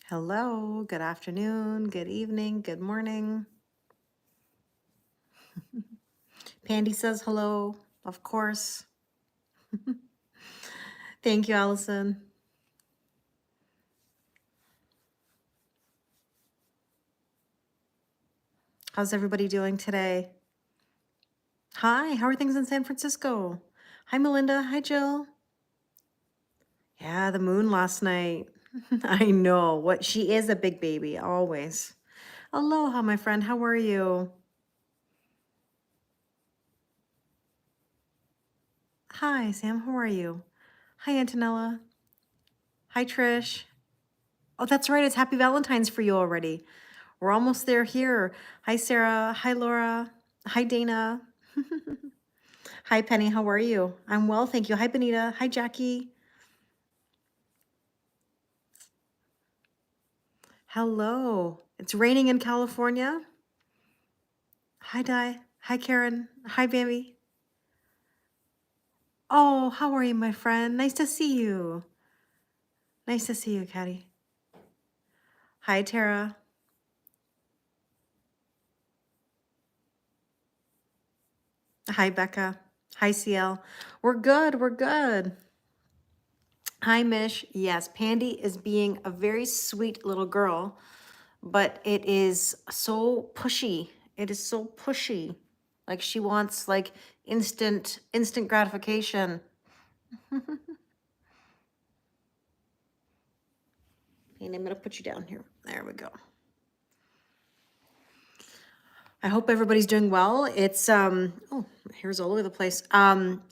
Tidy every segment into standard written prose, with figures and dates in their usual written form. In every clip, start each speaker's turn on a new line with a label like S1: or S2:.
S1: Hello, good afternoon, good evening, good morning. Pandy says hello, of course. Thank you, Allison. How's everybody doing today? Hi, how are things in San Francisco? Hi, Melinda. Hi, Jill. Yeah, the moon last night. I know. What she is a big baby, always. Aloha, my friend. How are you? Hi, Sam. How are you? Hi, Antonella. Hi, Trish. Oh, that's right. It's Happy Valentine's for you already. We're almost there here. Hi, Sarah. Hi, Laura. Hi, Dana. Hi, Penny. How are you? I'm well, thank you. Hi, Benita. Hi, Jackie. Hello. It's raining in California. Hi, Di. Hi, Karen. Hi, Bambi. Oh, how are you, my friend? Nice to see you. Nice to see you, Caddy. Hi, Tara. Hi, Becca. Hi, CL. We're good. We're good. Hi, Mish. Yes, Pandy is being a very sweet little girl, but it is so pushy. It is so pushy. Like she wants like instant gratification. And I'm gonna put you down here. There we go. I hope everybody's doing well. It's oh, hair's all over the place.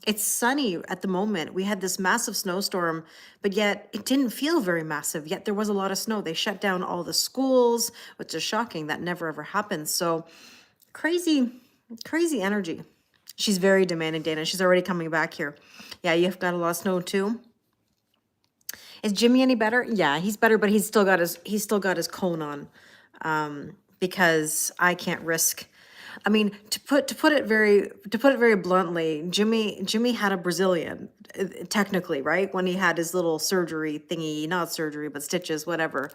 S1: It's sunny at the moment. We had this massive snowstorm, but yet it didn't feel very massive. Yet there was a lot of snow. They shut down all the schools, which is shocking. That never ever happens. So crazy, crazy energy. She's very demanding, Dana. She's already coming back here. Yeah, you've got a lot of snow too. Is Jimmy any better? Yeah, he's better, but he's still got his cone on, because I can't risk. I mean, to put it very bluntly, Jimmy had a Brazilian, technically, right? When he had his little surgery thingy, not surgery, but stitches, whatever.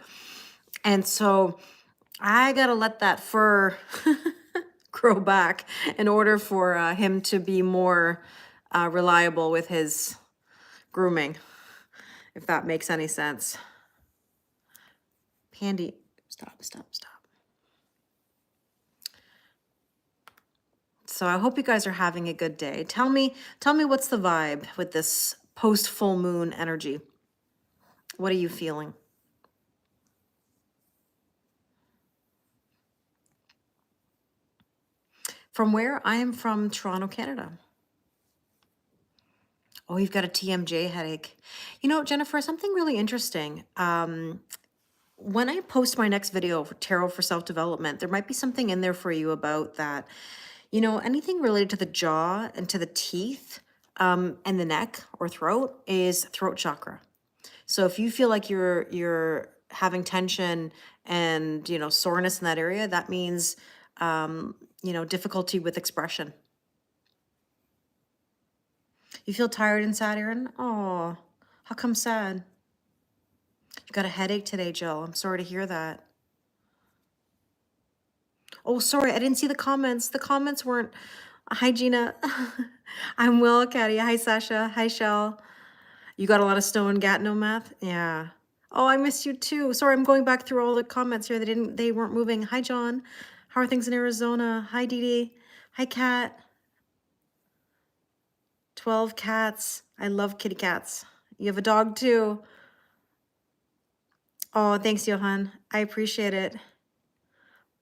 S1: And so I gotta let that fur grow back in order for him to be more reliable with his grooming, if that makes any sense. Pandy, stop. So I hope you guys are having a good day. Tell me what's the vibe with this post full moon energy? What are you feeling? From where? I am from Toronto, Canada. Oh, you've got a TMJ headache. You know, Jennifer, something really interesting. When I post my next video for Tarot for Self-Development, there might be something in there for you about that. You know, anything related to the jaw and to the teeth, and the neck or throat is throat chakra. So if you feel like you're having tension and, you know, soreness in that area, that means, you know, difficulty with expression. You feel tired and sad, Erin? Oh, how come sad? You got a headache today, Jill. I'm sorry to hear that. Oh, sorry, I didn't see the comments. The comments weren't. Hi, Gina. I'm well, Katia. Hi, Sasha. Hi, Shell. You got a lot of snow in Gatineau, Math? Yeah. Oh, I miss you too. Sorry, I'm going back through all the comments here. They weren't moving. Hi, John. How are things in Arizona? Hi, Dee Dee. Hi, Kat. 12 cats. I love kitty cats. You have a dog too. Oh, thanks, Johan. I appreciate it.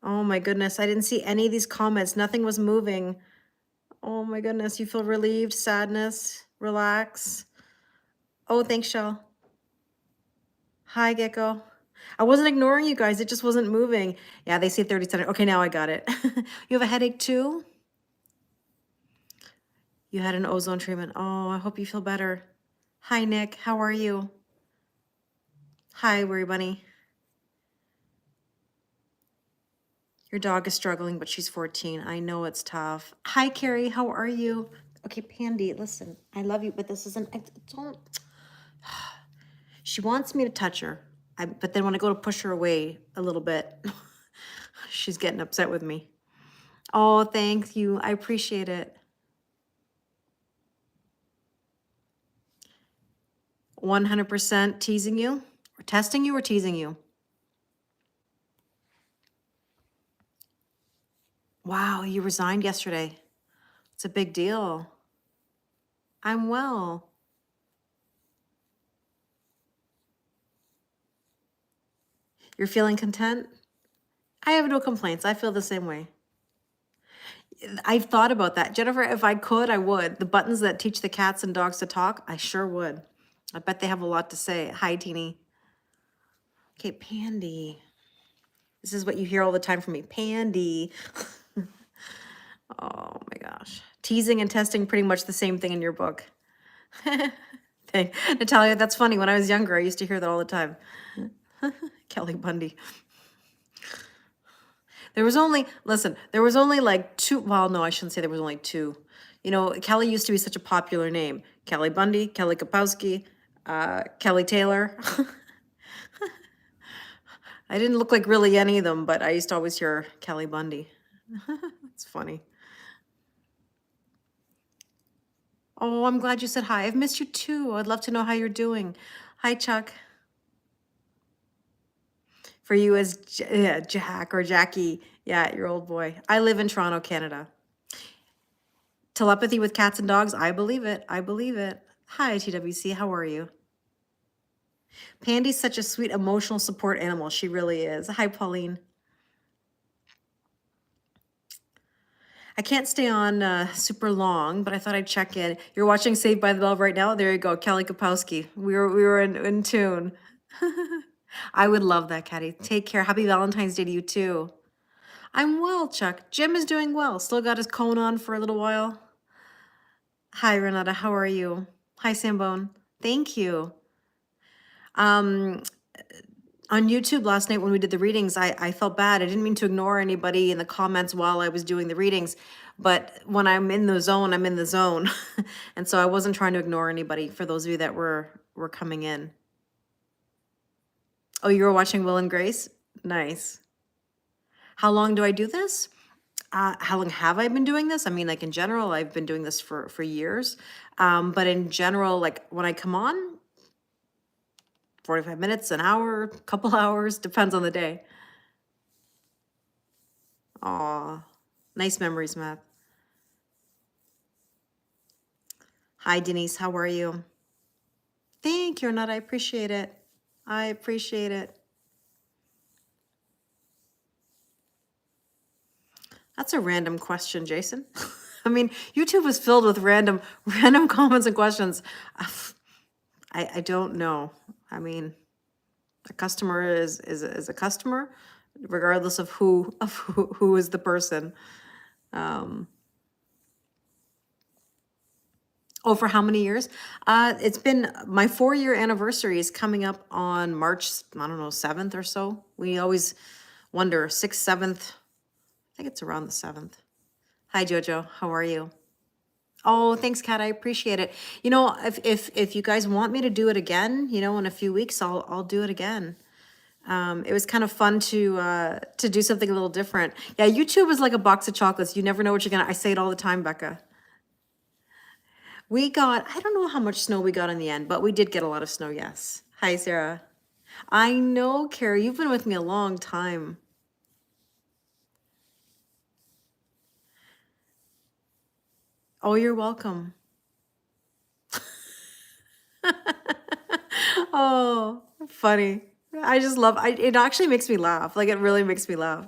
S1: Oh my goodness. I didn't see any of these comments. Nothing was moving. Oh my goodness. You feel relieved, sadness, relax. Oh, thanks, Shell. Hi, Gecko. I wasn't ignoring you guys. It just wasn't moving. Yeah, they say 30 centimeters. Okay, now I got it. You have a headache too? You had an ozone treatment. Oh, I hope you feel better. Hi, Nick. How are you? Hi, Worry Bunny. Your dog is struggling, but she's 14. I know it's tough. Hi, Carrie. How are you? Okay, Pandy, listen. I love you, but this isn't. Don't. She wants me to touch her. But then when I go to push her away a little bit, she's getting upset with me. Oh, thank you. I appreciate it. 100% teasing you? Or testing you or teasing you? Wow, you resigned yesterday. It's a big deal. I'm well. You're feeling content? I have no complaints. I feel the same way. I've thought about that. Jennifer, if I could, I would. The buttons that teach the cats and dogs to talk, I sure would. I bet they have a lot to say. Hi, Teeny. Okay, Pandy. This is what you hear all the time from me. Pandy. Oh my gosh. Teasing and testing, pretty much the same thing in your book. Natalia, that's funny. When I was younger, I used to hear that all the time. Kelly Bundy. There was only, listen, there was only like two, well, no, I shouldn't say there was only two. You know, Kelly used to be such a popular name. Kelly Bundy, Kelly Kapowski, Kelly Taylor. I didn't look like really any of them, but I used to always hear Kelly Bundy. It's funny. Oh, I'm glad you said hi. I've missed you too. I'd love to know how you're doing. Hi, Chuck. For you as Jack or Jackie. Yeah, your old boy. I live in Toronto, Canada. Telepathy with cats and dogs. I believe it. I believe it. Hi, TWC. How are you? Pandy's such a sweet emotional support animal. She really is. Hi, Pauline. I can't stay on super long, but I thought I'd check in. You're watching Saved by the Bell right now? There you go. Kelly Kapowski. We were in tune. I would love that, Caddy. Take care. Happy Valentine's Day to you, too. I'm well, Chuck. Jim is doing well. Still got his cone on for a little while. Hi, Renata. How are you? Hi, Sambone. Thank you. On YouTube last night when we did the readings, I felt bad. I didn't mean to ignore anybody in the comments while I was doing the readings. But when I'm in the zone, I'm in the zone. And so I wasn't trying to ignore anybody for those of you that were coming in. Oh, you were watching Will and Grace? Nice. How long do I do this? How long have I been doing this? I mean, like in general, I've been doing this for years. But in general, like when I come on, 45 minutes, an hour, couple hours, depends on the day. Aw, nice memories, Matt. Hi, Denise. How are you? Thank you, Arnett. I appreciate it. I appreciate it. That's a random question, Jason. I mean, YouTube is filled with random comments and questions. I don't know. I mean, a customer is a customer, regardless of who is the person. Oh, for how many years? It's been my 4-year anniversary is coming up on March, I don't know, 7th or so. We always wonder, 6th, 7th. I think it's around the 7th. Hi, Jojo. How are you? Oh, thanks, Kat. I appreciate it. You know, if you guys want me to do it again, you know, in a few weeks, I'll do it again. It was kind of fun to do something a little different. Yeah, YouTube is like a box of chocolates. You never know what you're gonna. I say it all the time, Becca. We got, I don't know how much snow we got in the end, but we did get a lot of snow, yes. Hi, Sarah. I know, Carrie, you've been with me a long time. Oh, you're welcome. Oh, funny. I just love, it actually makes me laugh. Like, it really makes me laugh.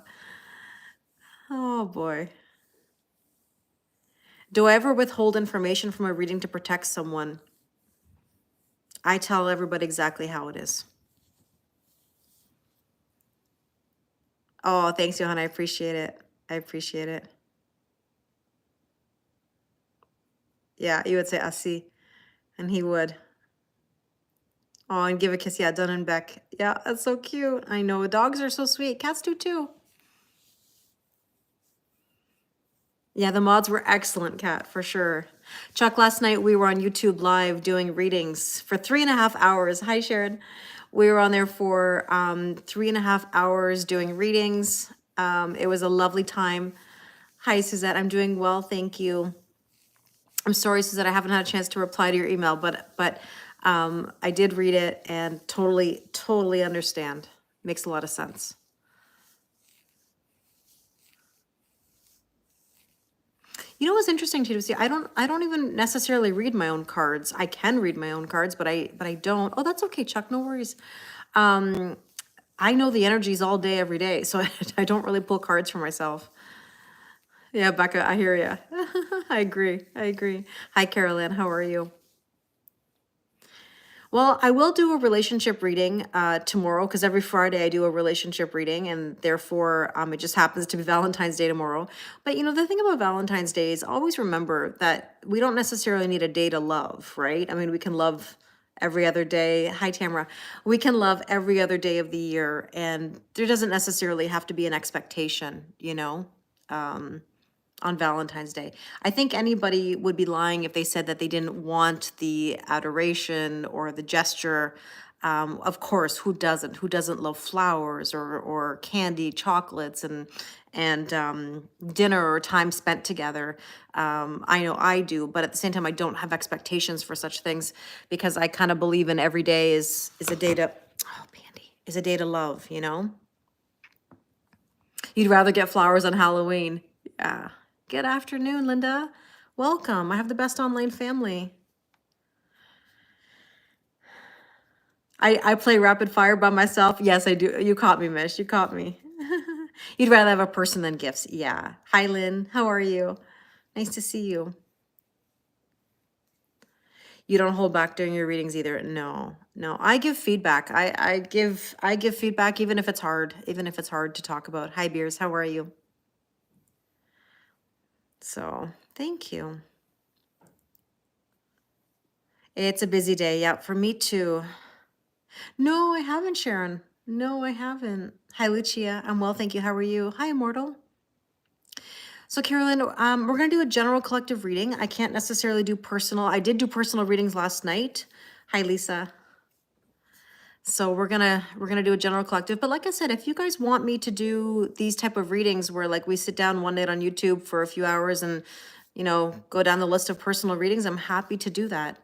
S1: Oh, boy. Do I ever withhold information from a reading to protect someone? I tell everybody exactly how it is. Oh, thanks, Johanna. I appreciate it. I appreciate it. Yeah, you would say Asi, and he would. Oh, and give a kiss. Yeah, Dunn and Beck. Yeah, that's so cute. I know. Dogs are so sweet. Cats do too. Yeah, the mods were excellent, Kat, for sure. Chuck, last night we were on YouTube Live doing readings for 3.5 hours. Hi, Sharon. We were on there for 3.5 hours doing readings. It was a lovely time. Hi, Suzette. I'm doing well, thank you. I'm sorry, Suzette, I haven't had a chance to reply to your email, but I did read it and totally understand. Makes a lot of sense. You know what's interesting too to see? I don't even necessarily read my own cards. I can read my own cards, but I don't. Oh, that's okay, Chuck. No worries. I know the energies all day, every day, so I don't really pull cards for myself. Yeah, Becca, I hear you. I agree. I agree. Hi, Carolyn. How are you? Well, I will do a relationship reading tomorrow because every Friday I do a relationship reading, and therefore it just happens to be Valentine's Day tomorrow. But you know, the thing about Valentine's Day is always remember that we don't necessarily need a day to love, right? I mean, we can love every other day. Hi, Tamara. We can love every other day of the year, and there doesn't necessarily have to be an expectation, you know? On Valentine's Day. I think anybody would be lying if they said that they didn't want the adoration or the gesture. Of course, who doesn't? Who doesn't love flowers or candy, chocolates, and dinner or time spent together? I know I do, but at the same time, I don't have expectations for such things because I kind of believe in every day is a day to is a day to love. You know, you'd rather get flowers on Halloween. Yeah. Good afternoon, Linda. Welcome. I have the best online family. I play rapid fire by myself. Yes, I do. You caught me, Mish. You caught me. You'd rather have a person than gifts. Yeah. Hi, Lynn. How are you? Nice to see you. You don't hold back during your readings either. No, no. I give feedback. I give feedback even if it's hard, to talk about. Hi, Beers. How are you? So thank you. It's a busy day. Yeah, for me too. No, I haven't, Sharon. No, I haven't. Hi, Lucia. I'm well, thank you. How are you? Hi, Immortal. So, Carolyn, we're going to do a general collective reading. I can't necessarily do personal. I did do personal readings last night. Hi, Lisa. So we're gonna do a general collective. But like I said, if you guys want me to do these type of readings where like we sit down one night on YouTube for a few hours and go down the list of personal readings, I'm happy to do that.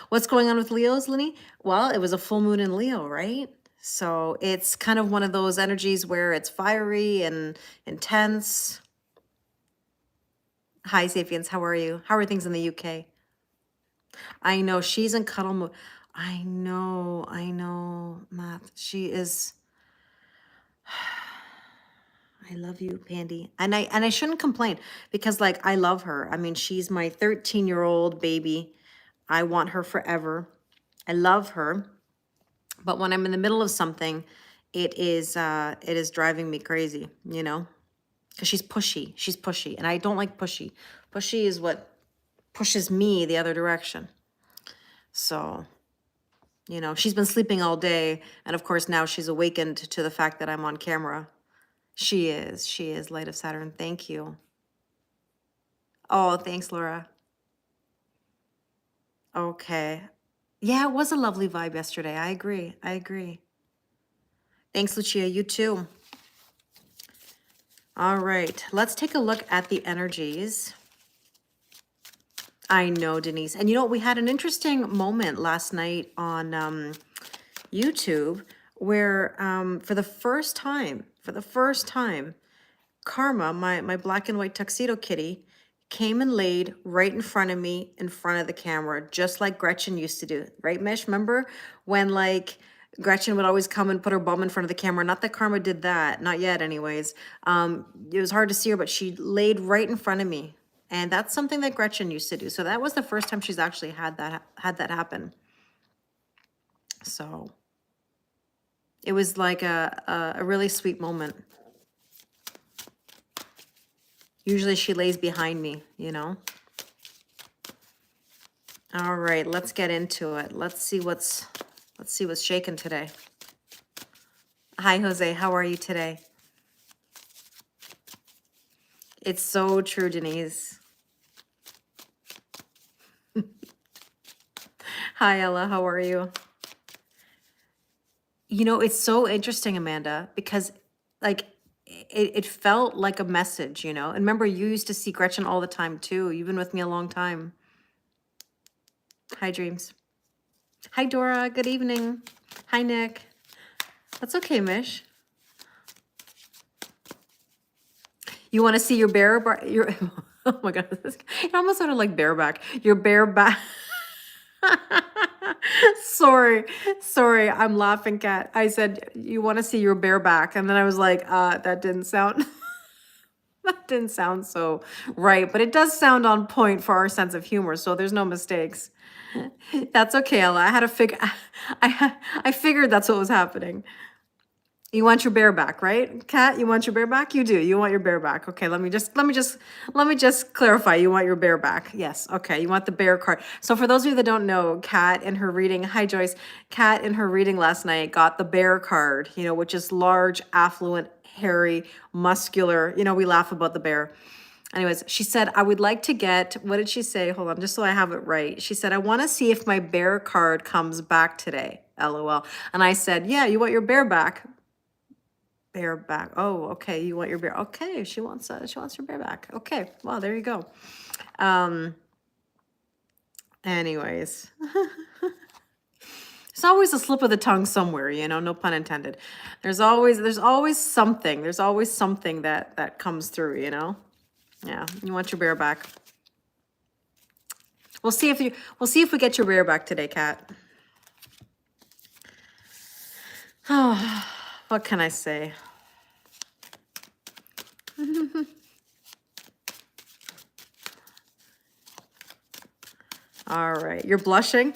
S1: What's going on with Leo's, Lenny? Well, it was a full moon in Leo, right? So it's kind of one of those energies where it's fiery and intense. Hi, Sapiens. How are you? How are things in the UK? I know she's in cuddle mode. I know, Matt. She is. I love you, Pandy. And I shouldn't complain because like I love her. I mean, she's my 13-year-old baby. I want her forever. I love her. But when I'm in the middle of something, it is driving me crazy, Because she's pushy. She's pushy. And I don't like pushy. Pushy is what pushes me the other direction. So, she's been sleeping all day. And of course, now she's awakened to the fact that I'm on camera. She is. She is. Light of Saturn. Thank you. Oh, thanks, Laura. Okay. Yeah, it was a lovely vibe yesterday. I agree. I agree. Thanks, Lucia. You too. All right. Let's take a look at the energies. I know, Denise. And you know, we had an interesting moment last night on YouTube where for the first time, Karma, my black and white tuxedo kitty, came and laid right in front of me, in front of the camera, just like Gretchen used to do. Right, Mish? Remember when like Gretchen would always come and put her bum in front of the camera? Not that Karma did that, not yet anyways. It was hard to see her, but she laid right in front of me. And that's something that Gretchen used to do. So that was the first time she's actually had that happen. So it was like a really sweet moment. Usually she lays behind me, All right, let's get into it. Let's see what's shaking today. Hi, Jose. How are you today? It's so true, Denise. Hi, Ella. How are you? You know, it's so interesting, Amanda, because like it felt like a message, you know. And remember, you used to see Gretchen all the time too. You've been with me a long time. Hi, Dreams. Hi, Dora. Good evening. Hi, Nick. That's okay, Mish. You want to see your your oh my god, it almost sounded like bareback. Your bareback. Sorry, I'm laughing, Kat. I said you want to see your bareback, and then I was like, that didn't sound that didn't sound so right, but it does sound on point for our sense of humor, so there's no mistakes. That's okay, Ella. I had to figure. I figured that's what was happening. You want your bear back, right? Kat, you want your bear back? You do. You want your bear back. Okay, let me just clarify. You want your bear back. Yes. Okay. You want the bear card. So for those of you that don't know, Kat in her reading, hi Joyce, Kat in her reading last night got the bear card, you know, which is large, affluent, hairy, muscular. You know, we laugh about the bear. Anyways, she said, I would like to get, what did she say? Hold on, just so I have it right. She said, I want to see if my bear card comes back today. LOL. And I said, yeah, you want your bear back. Bear back. Oh, okay. You want your bear. Okay. She wants your bear back. Okay. Well, there you go. Anyways, it's always a slip of the tongue somewhere, you know, no pun intended. There's always something. There's always something that comes through, you know? Yeah. You want your bear back. We'll see if we get your bear back today, Kat. Oh, what can I say? All right. You're blushing?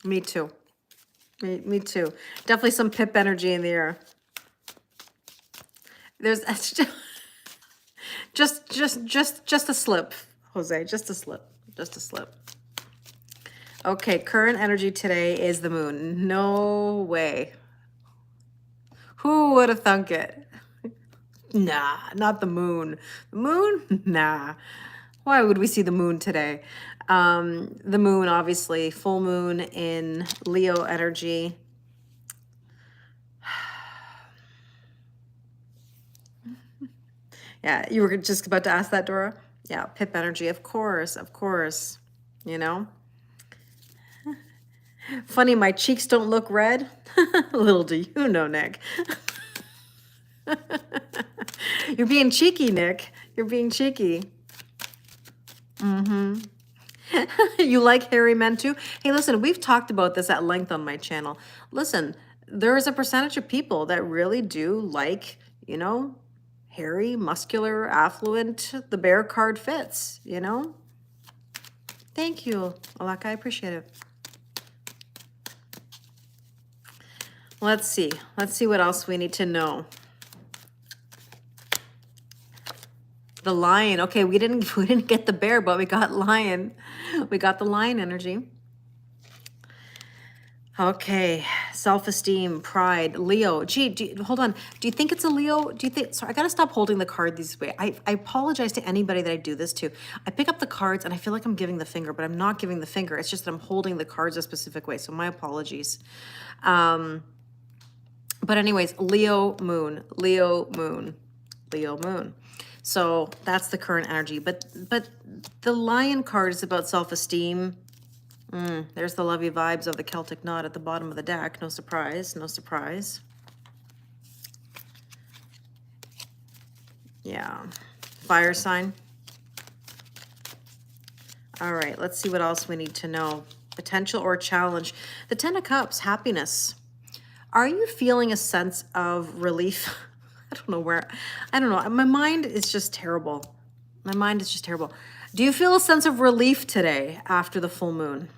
S1: Me too. Me too. Definitely some pip energy in the air. There's just a slip, Jose. Just a slip. Just a slip. Okay, current energy today is the moon. No way. Who would have thunk it? Nah, not the moon. The moon? Nah. Why would we see the moon today? The moon, obviously, full moon in Leo energy. Yeah, you were just about to ask that, Dora? Yeah, pip energy, of course, you know? Funny, my cheeks don't look red. Little do you know, Nick. You're being cheeky, Nick. You're being cheeky. You like hairy men too? Hey, listen, we've talked about this at length on my channel. Listen, there is a percentage of people that really do like, you know, hairy, muscular, affluent. The bear card fits, you know? Thank you, Alaka. I appreciate it. Let's see. Let's see what else we need to know. The lion. Okay, we didn't get the bear, but we got lion. We got the lion energy. Okay, self-esteem, pride, Leo. Gee, hold on. Do you think it's a Leo? Do you think? Sorry, I gotta stop holding the card this way. I apologize to anybody that I do this to. I pick up the cards and I feel like I'm giving the finger, but I'm not giving the finger. It's just that I'm holding the cards a specific way. So my apologies. But anyways, Leo moon, Leo moon, Leo moon. So that's the current energy. But the lion card is about self-esteem. There's the lovey vibes of the Celtic knot at the bottom of the deck. No surprise, no surprise. Yeah, fire sign. All right, let's see what else we need to know. Potential or challenge. The Ten of Cups, happiness. Are you feeling a sense of relief? I don't know. My mind is just terrible. My mind is just terrible. Do you feel a sense of relief today after the full moon?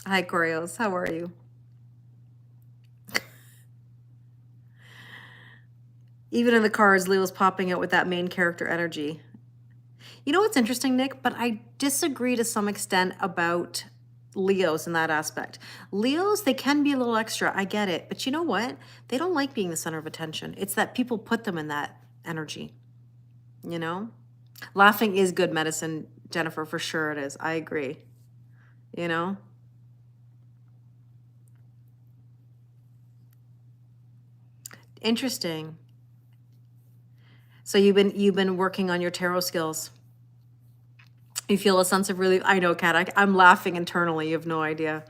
S1: Hi, Corios. How are you? Even in the cards, Leo's popping out with that main character energy. You know what's interesting, Nick? But I disagree to some extent about Leos in that aspect. Leos, they can be a little extra. I get it. But you know what? They don't like being the center of attention. It's that people put them in that energy, you know? Laughing is good medicine, Jennifer, for sure it is. I agree. You know? Interesting. So you've been working on your tarot skills. You feel a sense of relief. I know, Kat. I'm laughing internally. You have no idea.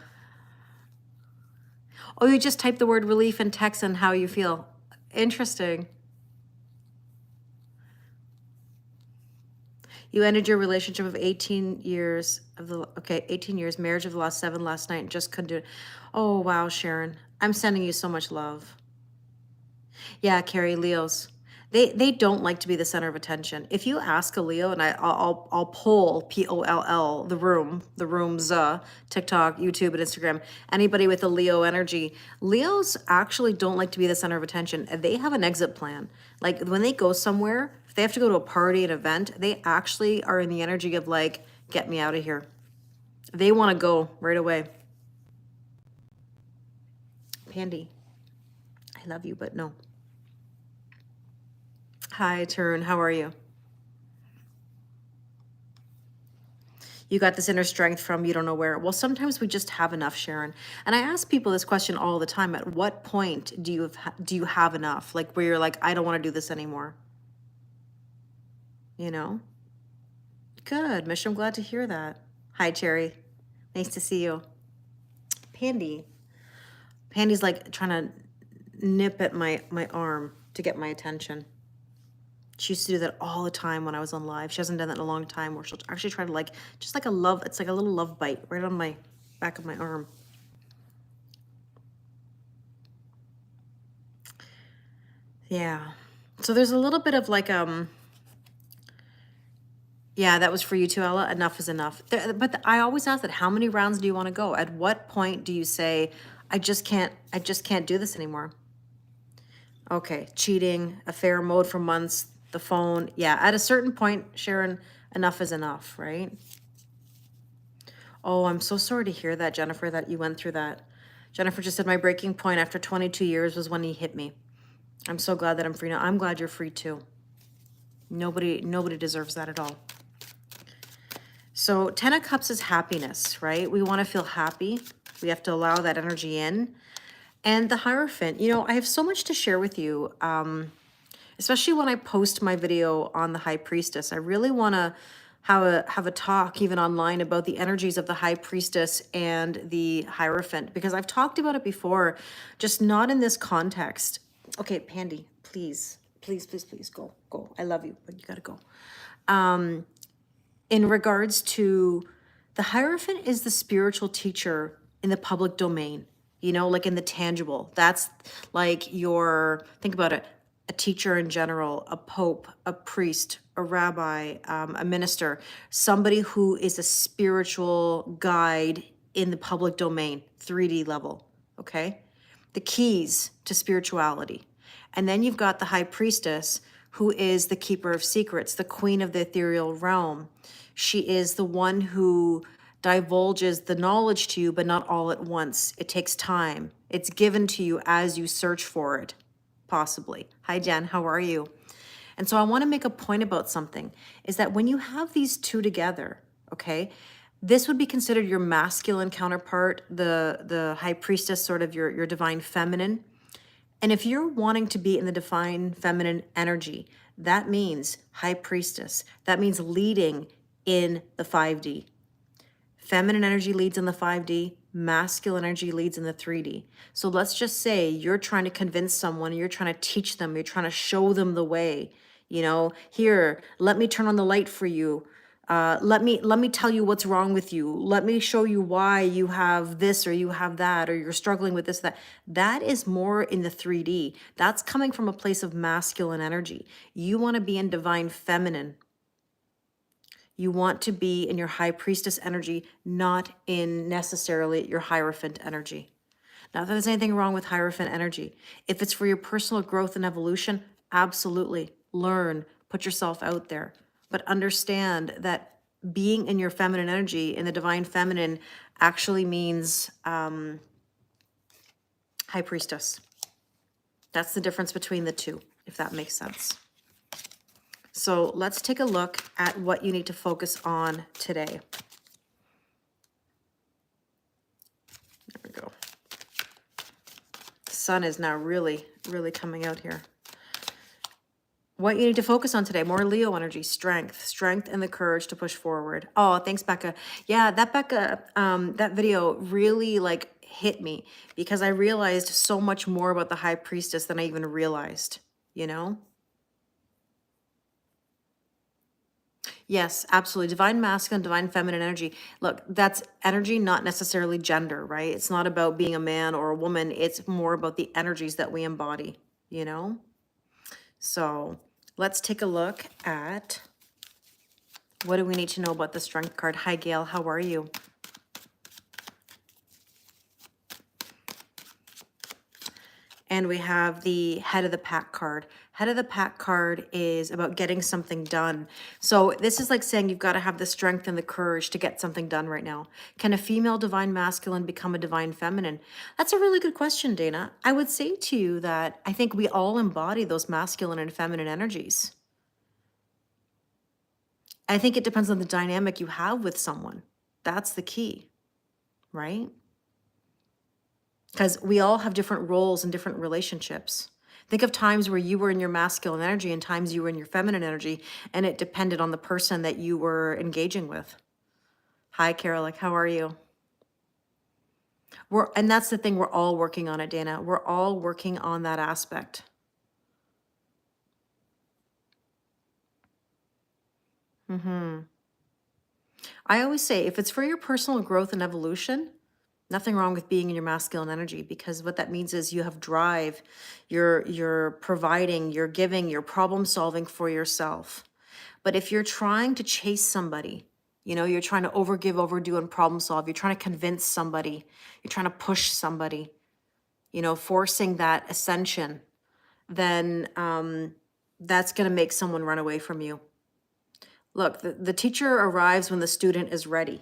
S1: Oh, you just type the word relief in text and how you feel. Interesting. You ended your relationship of 18 years of the, okay, 18 years, marriage of the last 7 last night, and just couldn't do it. Oh, wow, Sharon. I'm sending you so much love. Yeah, Carrie, Leos. They don't like to be the center of attention. If you ask a Leo, and I'll poll POLL the rooms, TikTok, YouTube, and Instagram, anybody with a Leo energy, Leos actually don't like to be the center of attention. They have an exit plan. Like when they go somewhere, if they have to go to a party, an event, they actually are in the energy of like, get me out of here. They want to go right away. Pandy, I love you, but no. Hi, Tarun. How are you? You got this inner strength from you don't know where. Well, sometimes we just have enough, Sharon. And I ask people this question all the time. At what point do you have enough? Like where you're like, I don't want to do this anymore. You know? Good, Mish. I'm glad to hear that. Hi, Cherry. Nice to see you. Pandy. Pandy's like trying to nip at my arm to get my attention. She used to do that all the time when I was on live. She hasn't done that in a long time, where she'll actually try to like, just like a love, it's like a little love bite right on my back of my arm. Yeah. So there's a little bit of like, yeah, that was for you too, Ella. Enough is enough. But I always ask that, how many rounds do you want to go? At what point do you say, I just can't do this anymore? Okay, cheating, affair mode for months, the phone. Yeah, at a certain point, Sharon, enough is enough, right? Oh, I'm so sorry to hear that, Jennifer, that you went through that. Jennifer just said my breaking point after 22 years was when he hit me. I'm so glad that I'm free now. I'm glad you're free too. Nobody deserves that at all. So 10 of Cups is happiness, right? We want to feel happy. We have to allow that energy in. And the Hierophant, you know, I have so much to share with you, especially when I post my video on the High Priestess. I really want to have a talk even online about the energies of the High Priestess and the Hierophant, because I've talked about it before, just not in this context. Okay, Pandy, please, please, please, please go. I love you, but you got to go. In regards to the Hierophant is the spiritual teacher in the public domain, you know, like in the tangible. That's like your, think about it, a teacher in general, a pope, a priest, a rabbi, a minister, somebody who is a spiritual guide in the public domain, 3D level, okay? The keys to spirituality. And then you've got the High Priestess, who is the keeper of secrets, the queen of the ethereal realm. She is the one who divulges the knowledge to you, but not all at once. It takes time. It's given to you as you search for it, possibly. Hi, Jen, how are you? And so I want to make a point about something, is that when you have these two together, okay, this would be considered your masculine counterpart, the High Priestess, sort of your divine feminine. And if you're wanting to be in the divine feminine energy, that means High Priestess. That means leading in the 5D. Feminine energy leads in the 5D, masculine energy leads in the 3D. So let's just say you're trying to convince someone, you're trying to teach them, you're trying to show them the way. You know, here, let me turn on the light for you. Let me tell you what's wrong with you. Let me show you why you have this or you have that, or you're struggling with this, that. That is more in the 3D. That's coming from a place of masculine energy. You want to be in divine feminine. You want to be in your High Priestess energy, not in necessarily your Hierophant energy. Not that there's anything wrong with Hierophant energy. If it's for your personal growth and evolution, absolutely. Learn, put yourself out there. But understand that being in your feminine energy, in the divine feminine, actually means high priestess. That's the difference between the two, if that makes sense. So let's take a look at what you need to focus on today. There we go. The sun is now really, really coming out here. What you need to focus on today, more Leo energy, strength and the courage to push forward. Oh, thanks, Becca. Yeah, that Becca, that video really like hit me because I realized so much more about the high priestess than I even realized, you know? Yes, absolutely. Divine masculine, divine feminine energy. Look, that's energy, not necessarily gender, right? It's not about being a man or a woman. It's more about the energies that we embody, you know? So let's take a look at what do we need to know about the strength card. Hi, Gail. How are you? And we have the head of the pack card. Head of the pack card is about getting something done. So this is like saying you've got to have the strength and the courage to get something done right now. Can a female divine masculine become a divine feminine? That's a really good question, Dana. I would say to you that I think we all embody those masculine and feminine energies. I think it depends on the dynamic you have with someone. That's the key, right? Because we all have different roles and different relationships. Think of times where you were in your masculine energy and times you were in your feminine energy, and it depended on the person that you were engaging with. Hi, Carol, how are you? And that's the thing, we're all working on it, Dana. We're all working on that aspect. I always say, if it's for your personal growth and evolution, nothing wrong with being in your masculine energy, because what that means is you have drive, you're providing, you're giving, you're problem solving for yourself. But if you're trying to chase somebody, you know, you're trying to overgive, overdo, and problem solve, you're trying to convince somebody, you're trying to push somebody, you know, forcing that ascension, then that's going to make someone run away from you. Look, the teacher arrives when the student is ready.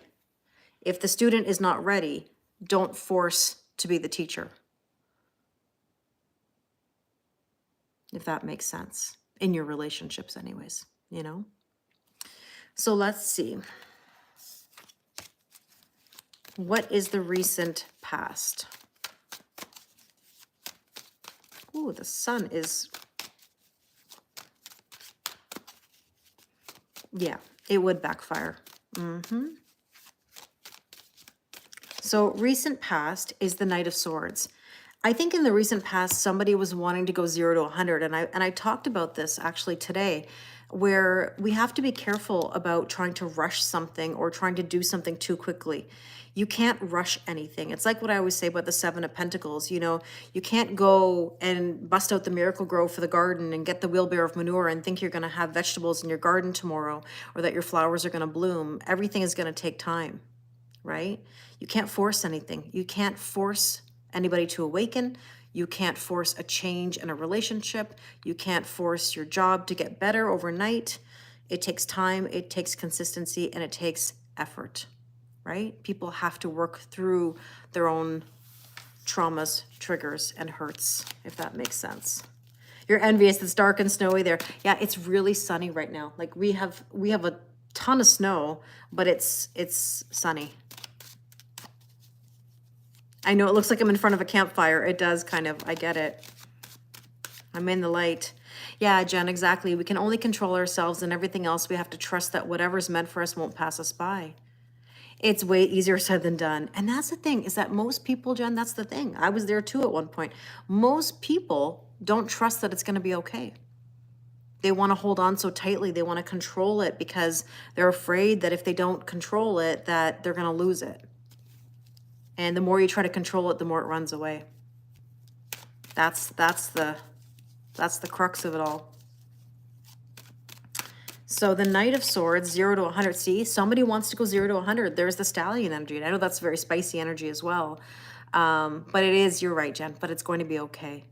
S1: If the student is not ready, don't force to be the teacher. If that makes sense. In your relationships anyways, you know? So let's see. What is the recent past? Ooh, the sun is... Yeah, it would backfire. So recent past is the Knight of Swords. I think in the recent past, somebody was wanting to go 0 to 100. And I talked about this actually today, where we have to be careful about trying to rush something or trying to do something too quickly. You can't rush anything. It's like what I always say about the Seven of Pentacles. You know, you can't go and bust out the Miracle Grow for the garden and get the wheelbarrow of manure and think you're going to have vegetables in your garden tomorrow or that your flowers are going to bloom. Everything is going to take time, right? You can't force anything. You can't force anybody to awaken. You can't force a change in a relationship. You can't force your job to get better overnight. It takes time, it takes consistency, and it takes effort, right? People have to work through their own traumas, triggers, and hurts, if that makes sense. You're envious. It's dark and snowy there. Yeah, it's really sunny right now. Like we have a ton of snow, but it's sunny. I know it looks like I'm in front of a campfire. It does kind of, I get it. I'm in the light. Yeah, Jen, exactly. We can only control ourselves, and everything else we have to trust that whatever's meant for us won't pass us by. It's way easier said than done. And that's the thing, is that most people, Jen, that's the thing. I was there too at one point. Most people don't trust that it's going to be okay. They want to hold on so tightly. They want to control it because they're afraid that if they don't control it, that they're going to lose it. And the more you try to control it, the more it runs away. That's the crux of it all. So the Knight of Swords, 0 to 100. See, somebody wants to go 0 to 100. There's the Stallion energy. And I know that's very spicy energy as well. But it is, you're right, Jen, but it's going to be okay.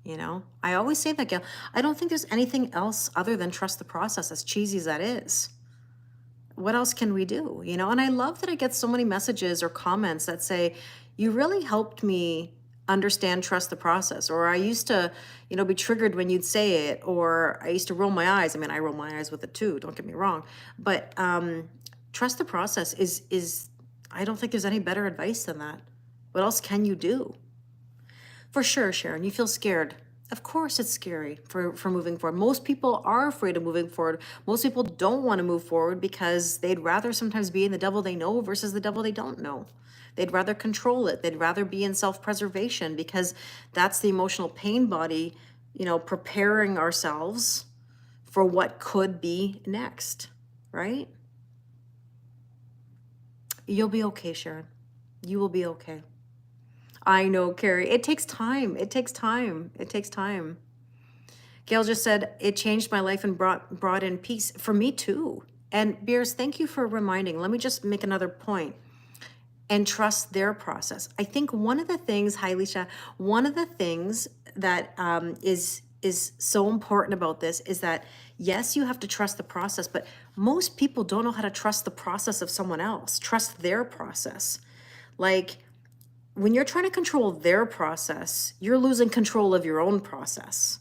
S1: You know, I always say that, Gail. I don't think there's anything else other than trust the process, as cheesy as that is. what else can we do? You know, and I love that I get so many messages or comments that say, you really helped me understand, trust the process. Or I used to, you know, be triggered when you'd say it, or I used to roll my eyes. I mean, I roll my eyes with it too, don't get me wrong. But trust the process is I don't think there's any better advice than that. What else can you do? For sure, Sharon, you feel scared. Of course it's scary for moving forward. Most people are afraid of moving forward. Most people don't want to move forward because they'd rather sometimes be in the devil they know versus the devil they don't know. They'd rather control it. They'd rather be in self-preservation because that's the emotional pain body, you know, preparing ourselves for what could be next, right? You'll be okay, Sharon. You will be okay. I know, Carrie. It takes time. It takes time. It takes time. Gail just said, it changed my life and brought in peace. For me too. And Beers, thank you for reminding. Let me just make another point. And trust their process. I think one of the things, hi Lisha, one of the things that is so important about this is that, yes, you have to trust the process, but most people don't know how to trust the process of someone else, trust their process. Like, when you're trying to control their process, you're losing control of your own process.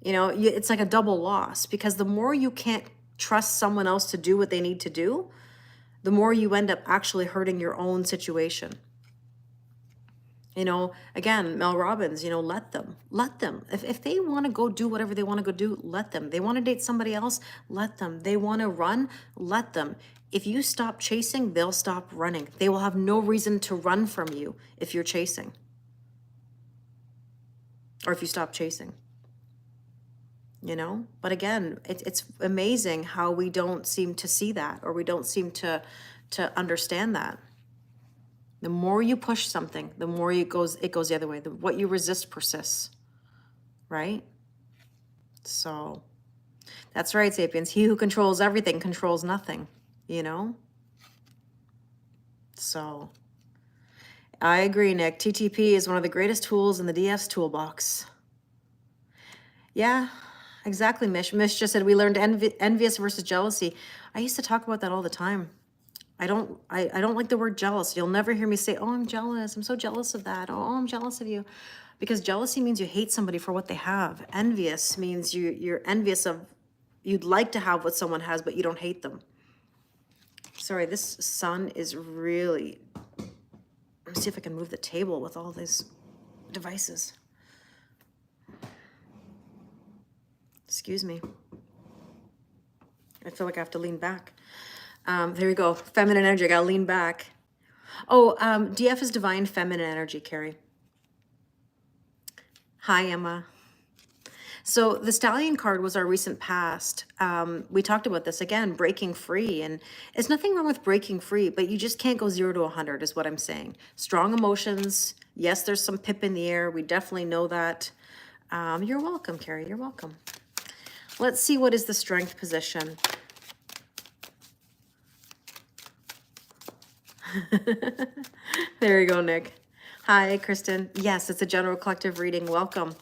S1: You know, it's like a double loss, because the more you can't trust someone else to do what they need to do, the more you end up actually hurting your own situation. You know, again, Mel Robbins, you know, let them. If they want to go do whatever they want to go do, let them. They want to date somebody else, let them. They want to run, let them. If you stop chasing, they'll stop running. They will have no reason to run from you if you're chasing. Or if you stop chasing. You know? But again, it's amazing how we don't seem to see that, or we don't seem to understand that. The more you push something, the more it goes the other way. What you resist persists, right? So that's right, Sapiens. He who controls everything controls nothing, you know? So I agree, Nick. TTP is one of the greatest tools in the DF's toolbox. Yeah, exactly, Mish. Mish just said we learned envious versus jealousy. I used to talk about that all the time. I don't like the word jealous. You'll never hear me say, oh, I'm jealous. I'm so jealous of that. Oh, I'm jealous of you. Because jealousy means you hate somebody for what they have. Envious means you're envious of, you'd like to have what someone has, but you don't hate them. Sorry, this sun is really, let me see if I can move the table with all these devices. Excuse me. I feel like I have to lean back. There we go. Feminine energy. I gotta lean back. Oh, DF is divine feminine energy, Carrie. Hi, Emma. So the stallion card was our recent past. We talked about this again, breaking free. And there's nothing wrong with breaking free, but you just can't go 0 to 100 is what I'm saying. Strong emotions. Yes, there's some pip in the air. We definitely know that. You're welcome, Carrie. You're welcome. Let's see, what is the strength position? There you go, Nick. Hi, Kristen. Yes, it's a general collective reading. Welcome.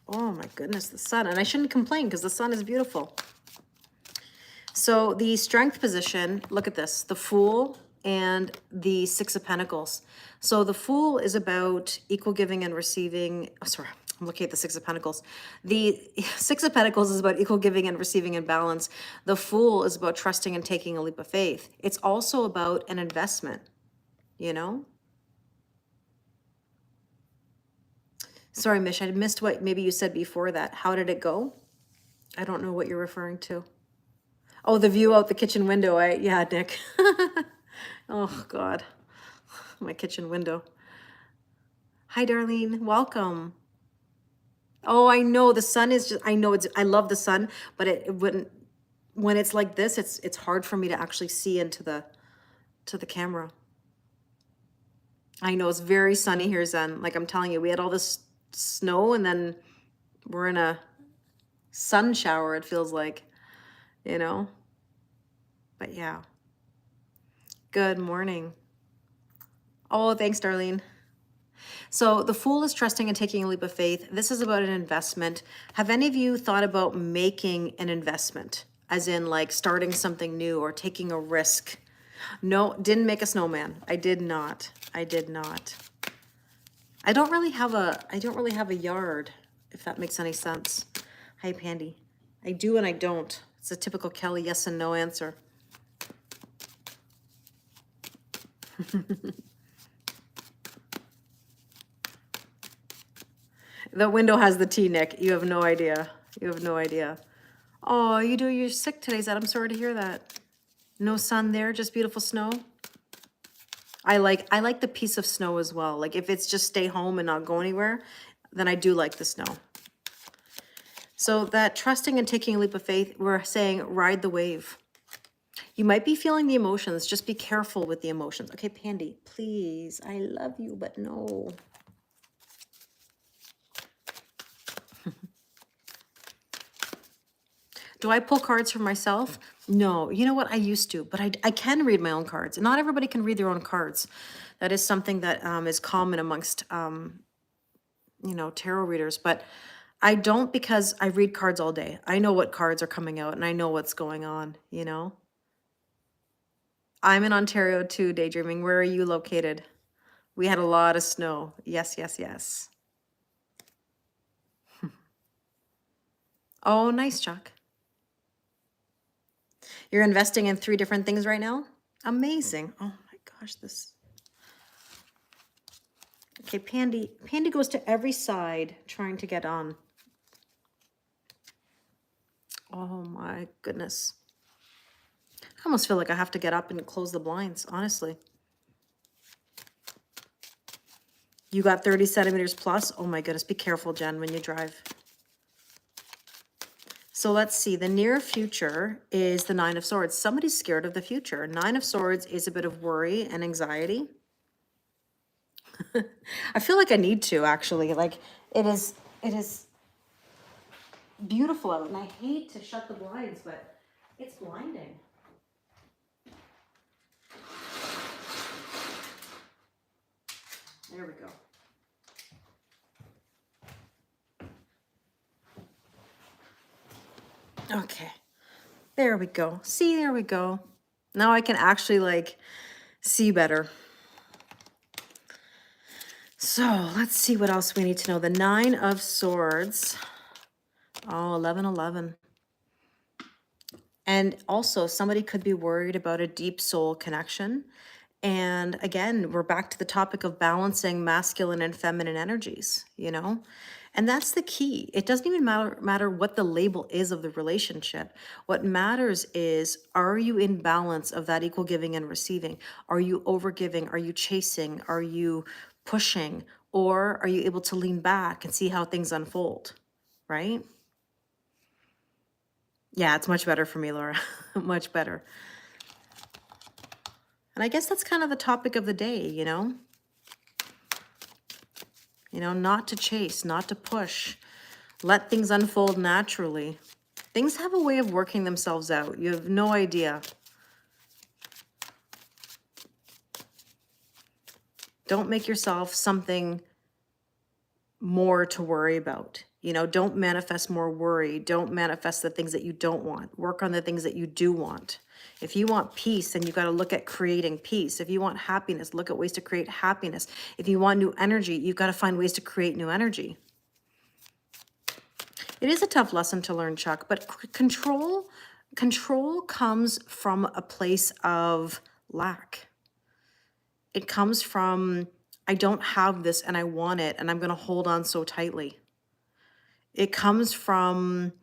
S1: Oh my goodness, the sun. And I shouldn't complain because the sun is beautiful. So the strength position, look at this, the Fool and the Six of Pentacles. So the Fool is about equal giving and receiving. Oh, sorry, I'm looking at the Six of Pentacles. The Six of Pentacles is about equal giving and receiving in balance. The Fool is about trusting and taking a leap of faith. It's also about an investment, you know? Sorry, Mish, I missed what maybe you said before that. How did it go? I don't know what you're referring to. Oh, the view out the kitchen window. Yeah, Nick. Oh, God. My kitchen window. Hi, Darlene. Welcome. Oh, I know the sun is just, I know it's, I love the sun, but it wouldn't, when it's like this, it's hard for me to actually see into the camera. I know it's very sunny here, Zen. Like I'm telling you, we had all this snow and then we're in a sun shower, it feels like, you know? But yeah. Good morning. Oh, thanks, Darlene. So the Fool is trusting and taking a leap of faith. This is about an investment. Have any of you thought about making an investment? As in like starting something new or taking a risk? No, didn't make a snowman. I did not. I did not. I don't really have a yard, if that makes any sense. Hi, Pandy. I do and I don't. It's a typical Kelly yes and no answer. The window has the tea, Nick. You have no idea. You have no idea. Oh, you're sick today, Zed. I'm sorry to hear that. No sun there, just beautiful snow. I like the piece of snow as well. Like if it's just stay home and not go anywhere, then I do like the snow. So that trusting and taking a leap of faith, we're saying ride the wave. You might be feeling the emotions. Just be careful with the emotions. Okay, Pandy, please. I love you, but no. Do I pull cards for myself? No. You know what? I used to, but I can read my own cards. Not everybody can read their own cards. That is something that is common amongst, tarot readers. But I don't, because I read cards all day. I know what cards are coming out and I know what's going on, I'm in Ontario too, daydreaming. Where are you located? We had a lot of snow. Yes, yes, yes. Oh, nice, Chuck. You're investing in 3 different things right now? Amazing. Oh my gosh, this. Okay, Pandy. Pandy goes to every side trying to get on. Oh my goodness. I almost feel like I have to get up and close the blinds, honestly. You got 30 centimeters plus? Oh my goodness, be careful, Jen, when you drive. So let's see, the near future is the 9 of Swords. Somebody's scared of the future. 9 of Swords is a bit of worry and anxiety. I feel like I need to, actually. Like, it is beautiful out, and I hate to shut the blinds, but it's blinding. There we go. Okay, there we go. See, there we go. Now I can actually like see better. So let's see what else we need to know. The 9 of Swords. Oh, 11. And also somebody could be worried about a deep soul connection. And again, we're back to the topic of balancing masculine and feminine energies, And that's the key. It doesn't even matter what the label is of the relationship. What matters is, are you in balance of that equal giving and receiving? Are you overgiving? Are you chasing? Are you pushing? Or are you able to lean back and see how things unfold, right? Yeah, it's much better for me, Laura. Much better. And I guess that's kind of the topic of the day, not to chase, not to push. Let things unfold naturally. Things have a way of working themselves out. You have no idea. Don't make yourself something more to worry about. Don't manifest more worry. Don't manifest the things that you don't want. Work on the things that you do want. If you want peace, then you got to look at creating peace. If you want happiness, look at ways to create happiness. If you want new energy, you've got to find ways to create new energy. It is a tough lesson to learn, Chuck, but control comes from a place of lack. It comes from, I don't have this and I want it and I'm going to hold on so tightly. It comes from,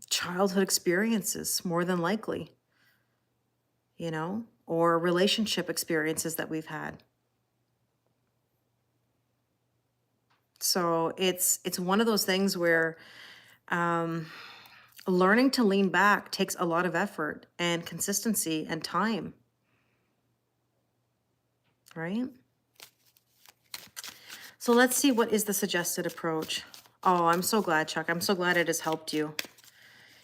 S1: childhood experiences, more than likely, or relationship experiences that we've had. So it's one of those things where learning to lean back takes a lot of effort and consistency and time, right? So let's see, what is the suggested approach? Oh, I'm so glad, Chuck. I'm so glad it has helped you.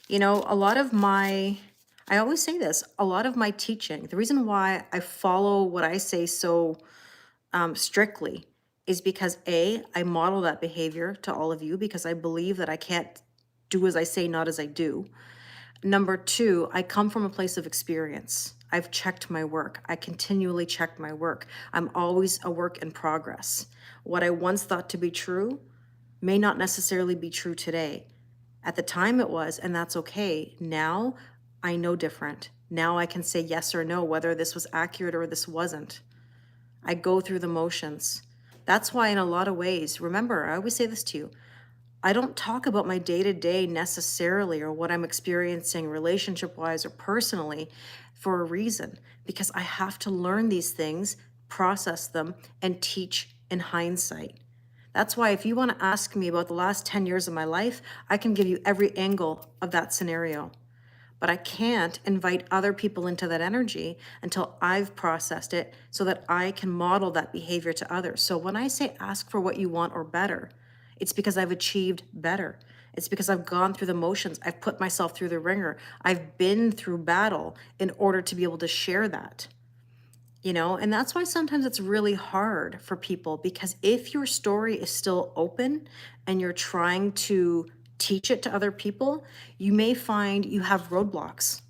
S1: A lot of I always say this, a lot of my teaching, the reason why I follow what I say so strictly is because A, I model that behavior to all of you because I believe that I can't do as I say, not as I do. Number two, I come from a place of experience. I've checked my work. I continually check my work. I'm always a work in progress. What I once thought to be true may not necessarily be true today. At the time it was, and that's okay. Now I know different. Now I can say yes or no, whether this was accurate or this wasn't. I go through the motions. That's why, in a lot of ways, remember, I always say this to you, I don't talk about my day to day necessarily or what I'm experiencing relationship wise or personally for a reason, because I have to learn these things, process them, and teach in hindsight. That's why if you want to ask me about the last 10 years of my life, I can give you every angle of that scenario. But I can't invite other people into that energy until I've processed it so that I can model that behavior to others. So when I say ask for what you want or better, it's because I've achieved better. It's because I've gone through the motions. I've put myself through the ringer. I've been through battle in order to be able to share that. And that's why sometimes it's really hard for people, because if your story is still open and you're trying to teach it to other people, you may find you have roadblocks,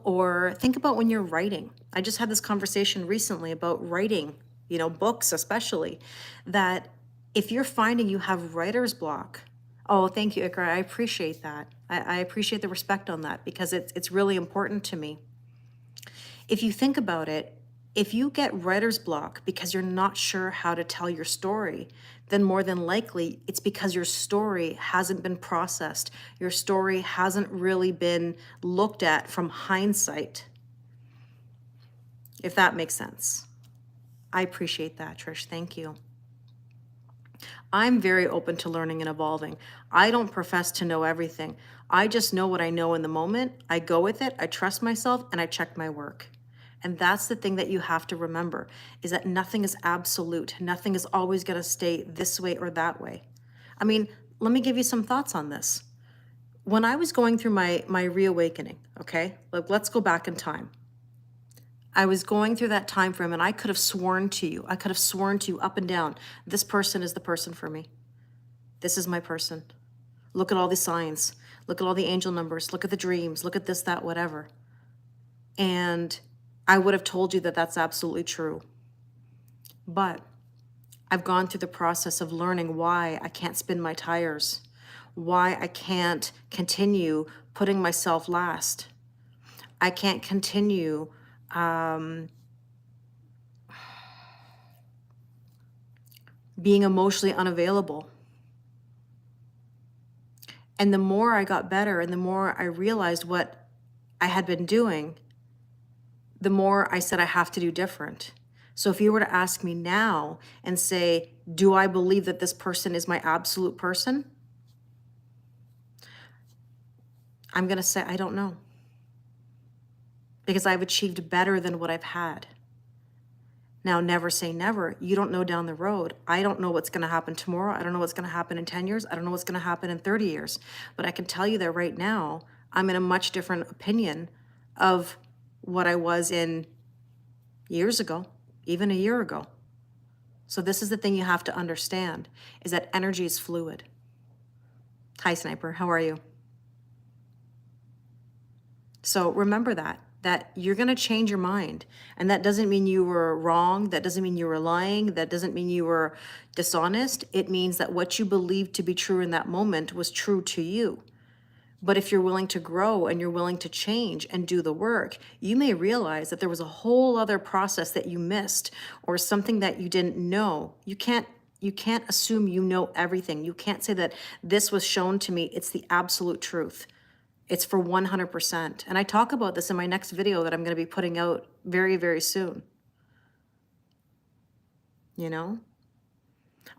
S1: or think about when you're writing. I just had this conversation recently about writing, books especially, that if you're finding you have writer's block, oh, thank you, Ikra, I appreciate that. I appreciate the respect on that because it's really important to me. If you think about it, if you get writer's block because you're not sure how to tell your story, then more than likely it's because your story hasn't been processed. Your story hasn't really been looked at from hindsight, if that makes sense. I appreciate that, Trish. Thank you. I'm very open to learning and evolving. I don't profess to know everything. I just know what I know in the moment. I go with it, I trust myself, and I check my work. And that's the thing that you have to remember, is that nothing is absolute. Nothing is always going to stay this way or that way. I mean, let me give you some thoughts on this. When I was going through my reawakening, okay, let's go back in time. I was going through that time frame and I could have sworn to you up and down, this person is the person for me. This is my person. Look at all the signs. Look at all the angel numbers. Look at the dreams. Look at this, that, whatever. And I would have told you that that's absolutely true. But I've gone through the process of learning why I can't spin my tires, why I can't continue putting myself last. I can't continue being emotionally unavailable. And the more I got better and the more I realized what I had been doing, the more I said I have to do different. So if you were to ask me now and say, do I believe that this person is my absolute person? I'm going to say, I don't know. Because I've achieved better than what I've had. Now, never say never. You don't know down the road. I don't know what's going to happen tomorrow. I don't know what's going to happen in 10 years. I don't know what's going to happen in 30 years. But I can tell you that right now, I'm in a much different opinion of what I was in years ago, even a year ago. So this is the thing you have to understand, is that energy is fluid. Hi, Sniper. How are you? So remember that you're going to change your mind. And that doesn't mean you were wrong. That doesn't mean you were lying. That doesn't mean you were dishonest. It means that what you believed to be true in that moment was true to you. But if you're willing to grow and you're willing to change and do the work, you may realize that there was a whole other process that you missed or something that you didn't know. You can't assume you know everything. You can't say that this was shown to me. It's the absolute truth. It's for 100%. And I talk about this in my next video that I'm going to be putting out very, very soon.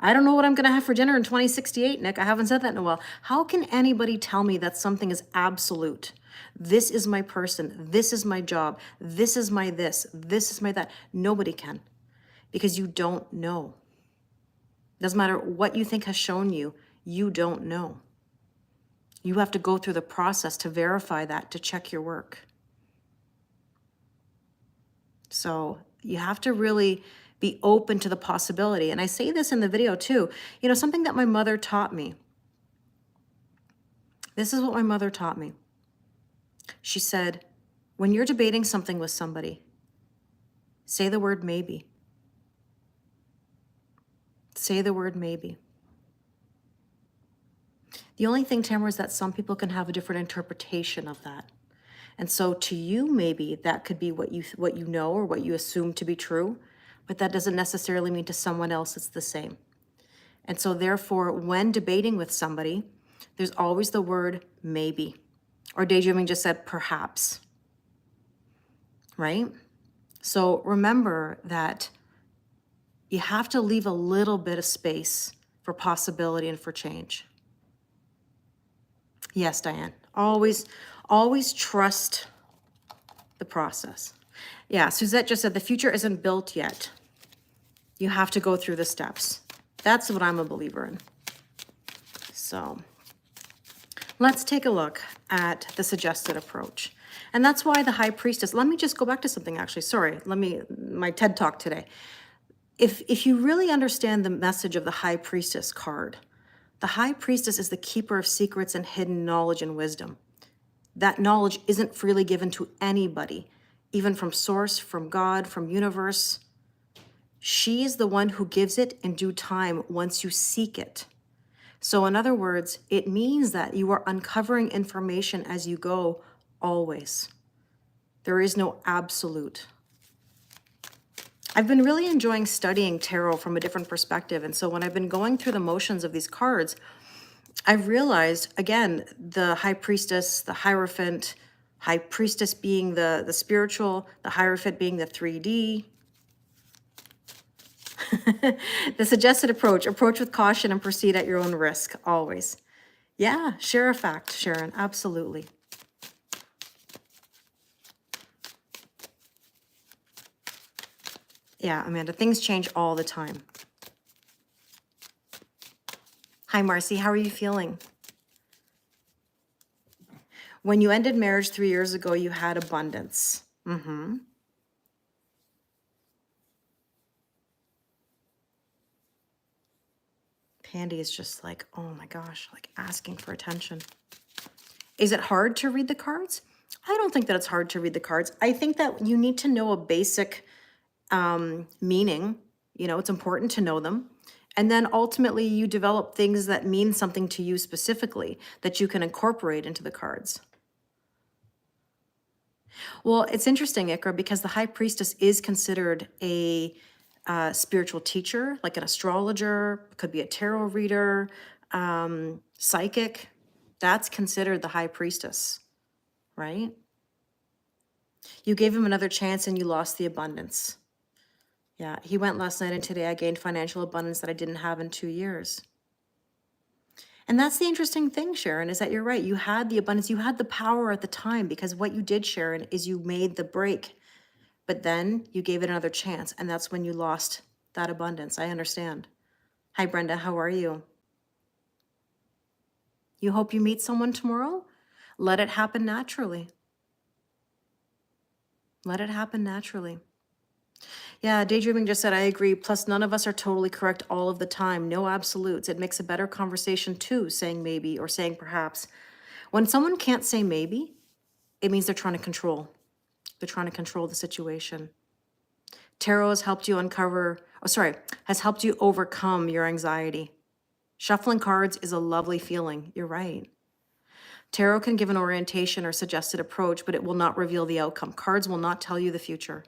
S1: I don't know what I'm going to have for dinner in 2068, Nick. I haven't said that in a while. How can anybody tell me that something is absolute? This is my person. This is my job. This is my this. This is my that. Nobody can, because you don't know. Doesn't matter what you think has shown you, you don't know. You have to go through the process to verify that, to check your work. So you have to really be open to the possibility. And I say this in the video too. You know, something that my mother taught me. This is what my mother taught me. She said, when you're debating something with somebody, say the word maybe. Say the word maybe. The only thing, Tamara, is that some people can have a different interpretation of that. And so to you, maybe that could be what you know or what you assume to be true, but that doesn't necessarily mean to someone else it's the same. And so therefore, when debating with somebody, there's always the word maybe, or daydreaming just said perhaps, right? So remember that you have to leave a little bit of space for possibility and for change. Yes, Diane, always trust the process. Yeah, Suzette just said the future isn't built yet. You have to go through the steps. That's what I'm a believer in. So let's take a look at the suggested approach. And that's why the high priestess, let me just go back to something actually, sorry, my TED talk today. If you really understand the message of the high priestess card, the high priestess is the keeper of secrets and hidden knowledge and wisdom. That knowledge isn't freely given to anybody, even from source, from God, from universe. She is the one who gives it in due time once you seek it. So in other words, it means that you are uncovering information as you go, always. There is no absolute. I've been really enjoying studying tarot from a different perspective. And so when I've been going through the motions of these cards, I've realized, again, the high priestess, the hierophant, high priestess being the spiritual, the hierophant being the 3D. The suggested approach with caution and proceed at your own risk, always. Yeah, share a fact, Sharon, absolutely. Yeah, Amanda, things change all the time. Hi, Marcy, how are you feeling? When you ended marriage 3 years ago, you had abundance. Mm-hmm. Pandy is just like, oh my gosh, like asking for attention. Is it hard to read the cards? I don't think that it's hard to read the cards. I think that you need to know a basic meaning. You know, it's important to know them. And then ultimately you develop things that mean something to you specifically that you can incorporate into the cards. Well, it's interesting, Ikra, because the high priestess is considered a spiritual teacher, like an astrologer, could be a tarot reader, psychic. That's considered the high priestess, right? You gave him another chance and you lost the abundance. Yeah, he went last night and today I gained financial abundance that I didn't have in 2 years. And that's the interesting thing, Sharon, is that you're right. You had the abundance, you had the power at the time, because what you did, Sharon, is you made the break, but then you gave it another chance. And that's when you lost that abundance. I understand. Hi, Brenda, how are you? You hope you meet someone tomorrow? Let it happen naturally. Let it happen naturally. Yeah, Daydreaming just said, I agree. Plus, none of us are totally correct all of the time. No absolutes. It makes a better conversation too, saying maybe or saying perhaps. When someone can't say maybe, it means they're trying to control. They're trying to control the situation. Tarot has helped you has helped you overcome your anxiety. Shuffling cards is a lovely feeling. You're right. Tarot can give an orientation or suggested approach, but it will not reveal the outcome. Cards will not tell you the future.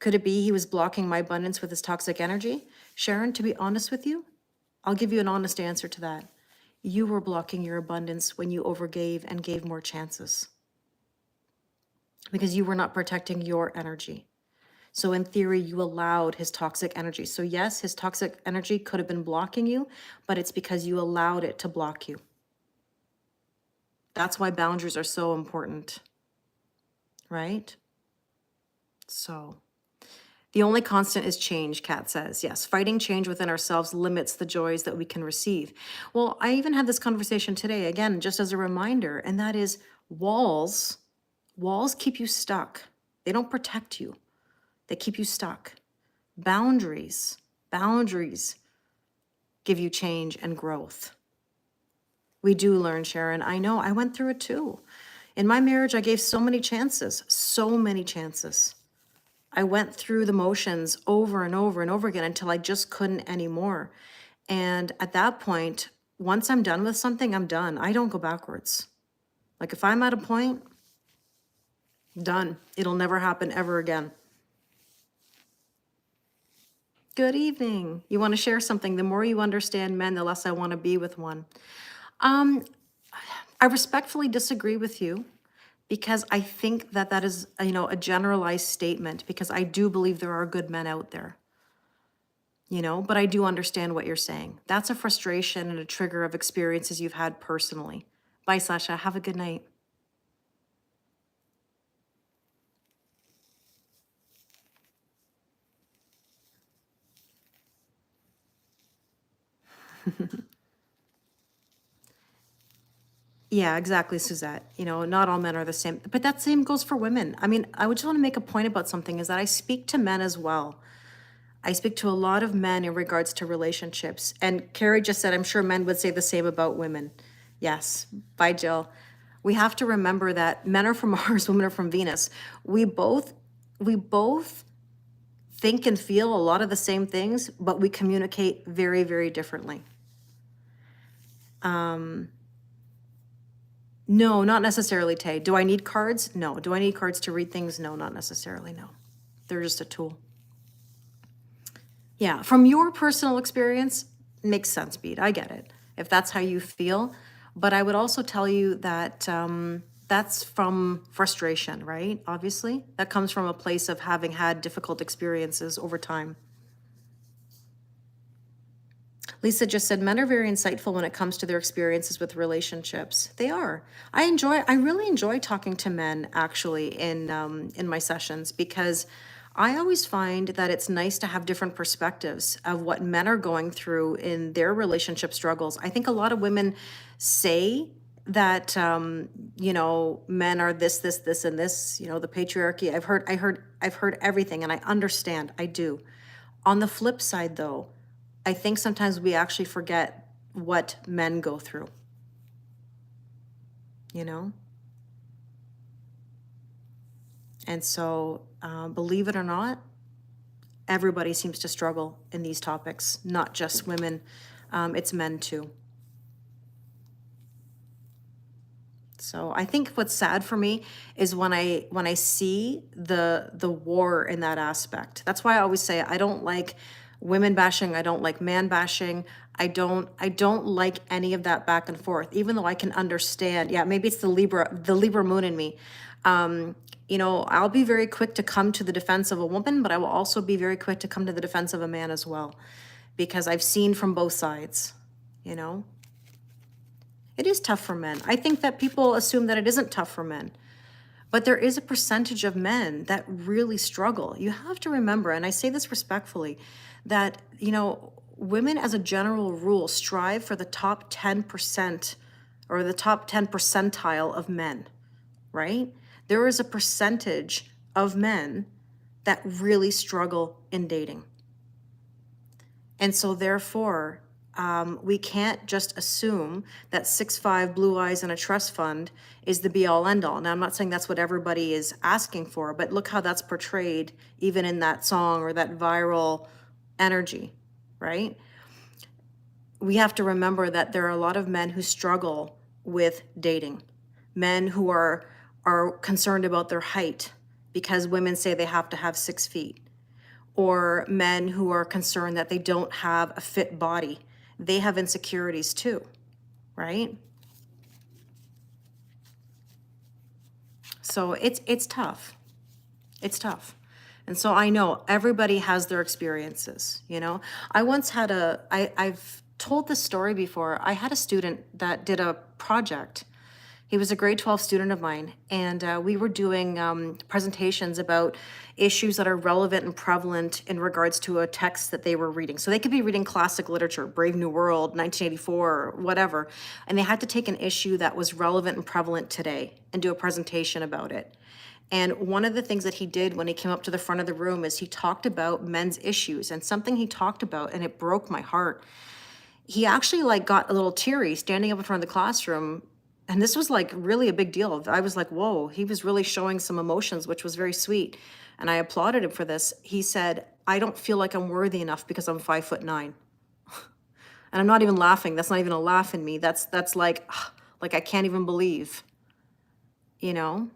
S1: Could it be he was blocking my abundance with his toxic energy? Sharon, to be honest with you, I'll give you an honest answer to that. You were blocking your abundance when you overgave and gave more chances, because you were not protecting your energy. So in theory, you allowed his toxic energy. So yes, his toxic energy could have been blocking you, but it's because you allowed it to block you. That's why boundaries are so important, right? So The only constant is change, Kat says. Yes, fighting change within ourselves limits the joys that we can receive. Well, I even had this conversation today, again, just as a reminder, and that is walls. Walls keep you stuck. They don't protect you. They keep you stuck. Boundaries give you change and growth. We do learn, Sharon. I know, I went through it too. In my marriage, I gave so many chances, so many chances. I went through the motions over and over and over again until I just couldn't anymore. And at that point, once I'm done with something, I'm done. I don't go backwards. Like if I'm at a point, done. It'll never happen ever again. Good evening. You want to share something? The more you understand men, the less I want to be with one. I respectfully disagree with you because I think that that is, a generalized statement, because I do believe there are good men out there, but I do understand what you're saying. That's a frustration and a trigger of experiences you've had personally. Bye, Sasha. Have a good night. Yeah, exactly, Suzette. Not all men are the same, but that same goes for women. I mean, I would just want to make a point about something, is that I speak to men as well. I speak to a lot of men in regards to relationships. And Carrie just said, I'm sure men would say the same about women. Yes. Bye, Jill. We have to remember that men are from Mars, women are from Venus. We both think and feel a lot of the same things, but we communicate very, very differently. No, not necessarily, Tay. Do I need cards? No. Do I need cards to read things? No, not necessarily, no. They're just a tool. Yeah, from your personal experience, makes sense, Beat. I get it, if that's how you feel. But I would also tell you that that's from frustration, right? Obviously, that comes from a place of having had difficult experiences over time. Lisa just said, men are very insightful when it comes to their experiences with relationships. They are. I really enjoy talking to men, actually, in my sessions, because I always find that it's nice to have different perspectives of what men are going through in their relationship struggles. I think a lot of women say that, men are this, and this, the patriarchy. I've heard everything, and I understand, I do. On the flip side, though, I think sometimes we actually forget what men go through, And so, believe it or not, everybody seems to struggle in these topics, not just women, it's men too. So I think what's sad for me is when I see the war in that aspect. That's why I always say I don't like women bashing, I don't like man bashing. I don't like any of that back and forth, even though I can understand. Yeah, maybe it's the Libra moon in me. I'll be very quick to come to the defense of a woman, but I will also be very quick to come to the defense of a man as well, because I've seen from both sides, It is tough for men. I think that people assume that it isn't tough for men, but there is a percentage of men that really struggle. You have to remember, and I say this respectfully, that, women as a general rule strive for the top 10% or the top 10 percentile of men, right? There is a percentage of men that really struggle in dating. And so therefore, we can't just assume that 6'5", blue eyes, and a trust fund is the be-all, end-all. Now, I'm not saying that's what everybody is asking for, but look how that's portrayed even in that song or that viral energy, right? We have to remember that there are a lot of men who struggle with dating. Men who are concerned about their height because women say they have to have 6 feet. Or men who are concerned that they don't have a fit body. They have insecurities too, right? So it's tough. It's tough. And so I know everybody has their experiences, I once had I've told this story before. I had a student that did a project. He was a grade 12 student of mine, and we were doing presentations about issues that are relevant and prevalent in regards to a text that they were reading. So they could be reading classic literature, Brave New World, 1984, or whatever, and they had to take an issue that was relevant and prevalent today and do a presentation about it. And one of the things that he did when he came up to the front of the room is he talked about men's issues, and something he talked about, and it broke my heart. He actually like got a little teary standing up in front of the classroom. And this was like really a big deal. I was like, whoa, he was really showing some emotions, which was very sweet. And I applauded him for this. He said, I don't feel like I'm worthy enough because I'm 5'9". And I'm not even laughing. That's not even a laugh in me. That's like I can't even believe, you know?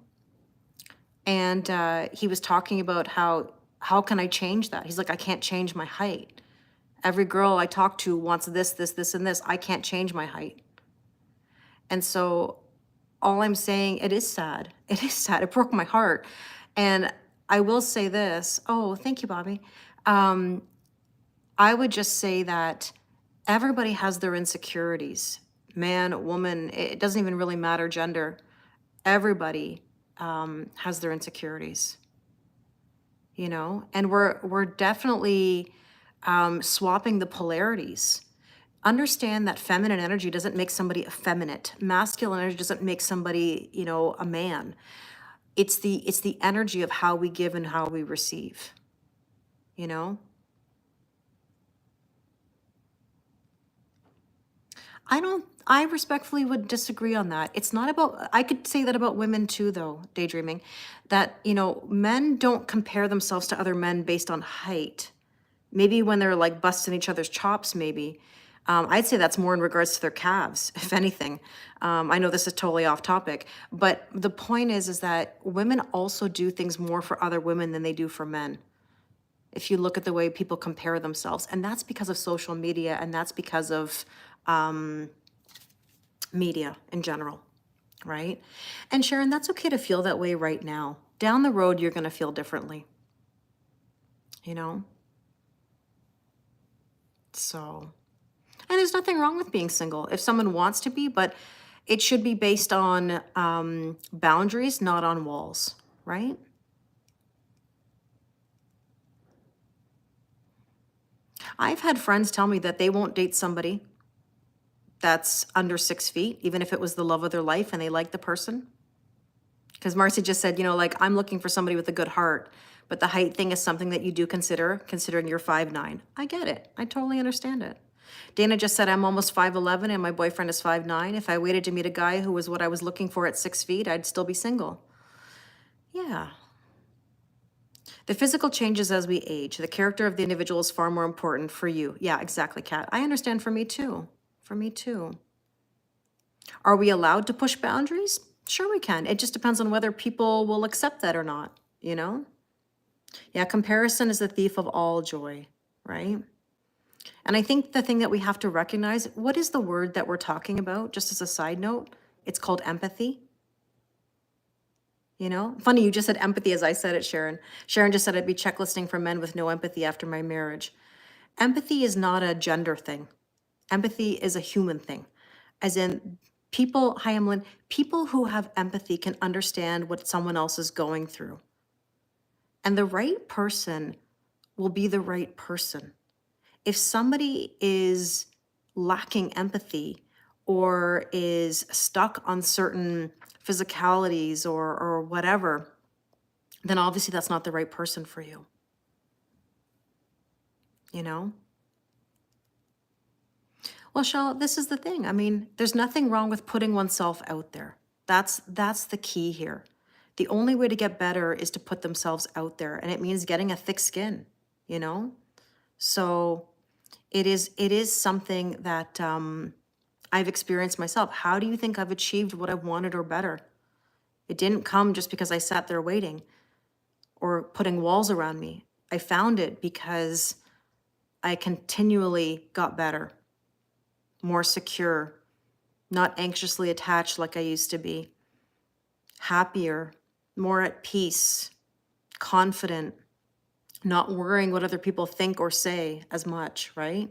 S1: And he was talking about how can I change that? He's like, I can't change my height. Every girl I talk to wants this, this, this, and this. I can't change my height. And so all I'm saying, it is sad. It is sad. It broke my heart. And I will say this. Oh, thank you, Bobby. I would just say that everybody has their insecurities. Man, woman, it doesn't even really matter gender. Everybody has their insecurities, you know? And we're definitely swapping the polarities. Understand that feminine energy doesn't make somebody effeminate. Masculine energy doesn't make somebody, you know, a man. It's the energy of how we give and how we receive, you know? I respectfully would disagree on that. It's not about, I could say that about women too, though, daydreaming, that, you know, men don't compare themselves to other men based on height. Maybe when they're like busting each other's chops, maybe. I'd say that's more in regards to their calves, if anything. I know this is totally off topic, but the point is that women also do things more for other women than they do for men. If you look at the way people compare themselves, and that's because of social media, and that's because of media in general, right? And Sharon, that's okay to feel that way right now. Down the road, you're going to feel differently, you know? So... And there's nothing wrong with being single if someone wants to be, but it should be based on boundaries, not on walls, right? I've had friends tell me that they won't date somebody that's under 6 feet, even if it was the love of their life and they like the person. Because Marcy just said, you know, like, I'm looking for somebody with a good heart, but the height thing is something that you do consider, considering you're 5'9". I get it. I totally understand it. Dana just said, I'm almost 5'11" and my boyfriend is 5'9". If I waited to meet a guy who was what I was looking for at 6 feet, I'd still be single. Yeah. The physical changes as we age. The character of the individual is far more important for you. Yeah, exactly, Kat. I understand, for me too. For me too. Are we allowed to push boundaries? Sure we can. It just depends on whether people will accept that or not, you know? Yeah, comparison is the thief of all joy, right? And I think the thing that we have to recognize, what is the word that we're talking about? Just as a side note, it's called empathy. You know, funny, you just said empathy as I said it, Sharon. Sharon just said I'd be checklisting for men with no empathy after my marriage. Empathy is not a gender thing. Empathy is a human thing. As in, people, hi Emlyn, people who have empathy can understand what someone else is going through. And the right person will be the right person. If somebody is lacking empathy or is stuck on certain physicalities or whatever, then obviously that's not the right person for you. You know? Well, Shal, this is the thing. I mean, there's nothing wrong with putting oneself out there. That's the key here. The only way to get better is to put themselves out there, and it means getting a thick skin, you know? So it is something that I've experienced myself. How do you think I've achieved what I wanted or better? It didn't come just because I sat there waiting or putting walls around me. I found it because I continually got better, more secure, not anxiously attached like I used to be, happier, more at peace, confident, not worrying what other people think or say as much, right?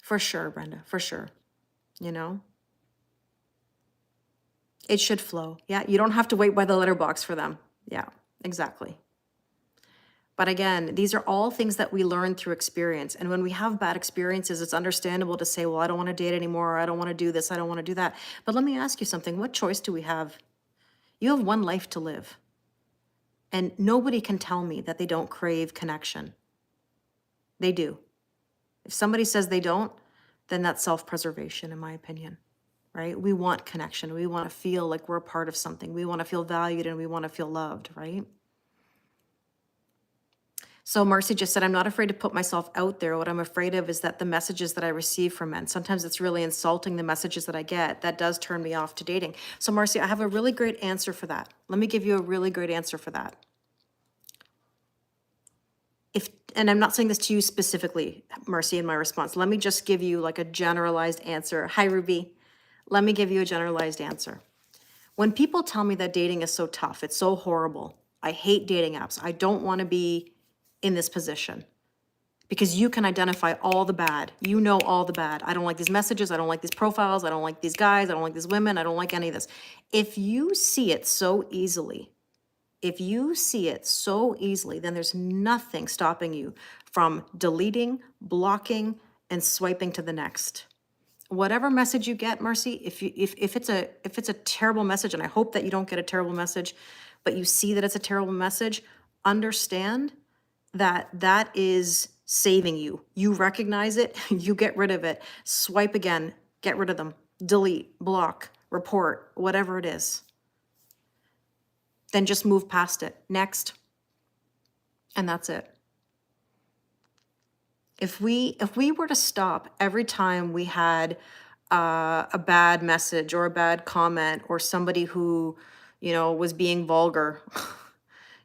S1: For sure, Brenda, for sure. you know? It should flow. Yeah, you don't have to wait by the letterbox for them. Yeah, exactly. But again, these are all things that we learn through experience. And when we have bad experiences, it's understandable to say, well, I don't want to date anymore. Or I don't want to do this. I don't want to do that. But let me ask you something. What choice do we have? You have one life to live. And nobody can tell me that they don't crave connection. They do. If somebody says they don't, then that's self-preservation, in my opinion, right? We want connection. We want to feel like we're a part of something. We want to feel valued and we want to feel loved, right? So Marcy just said, I'm not afraid to put myself out there. What I'm afraid of is that the messages that I receive from men, sometimes it's really insulting, the messages that I get. That does turn me off to dating. So Marcy, I have a really great answer for that. Let me give you a really great answer for that. And I'm not saying this to you specifically, Marcy, in my response. Let me just give you like a generalized answer. Hi, Ruby. Let me give you a generalized answer. When people tell me that dating is so tough, it's so horrible, I hate dating apps, I don't want to be in this position, because you can identify all the bad. You know all the bad. I don't like these messages. I don't like these profiles. I don't like these guys. I don't like these women. I don't like any of this. If you see it so easily, then there's nothing stopping you from deleting, blocking, and swiping to the next. Whatever message you get, Marcy, if it's a terrible message, and I hope that you don't get a terrible message, but you see that it's a terrible message, understand that that is saving you. You recognize it, you get rid of it, swipe again, get rid of them, delete, block, report, whatever it is. Then just move past it. Next. And that's it. If we were to stop every time we had a bad message or a bad comment or somebody who, was being vulgar,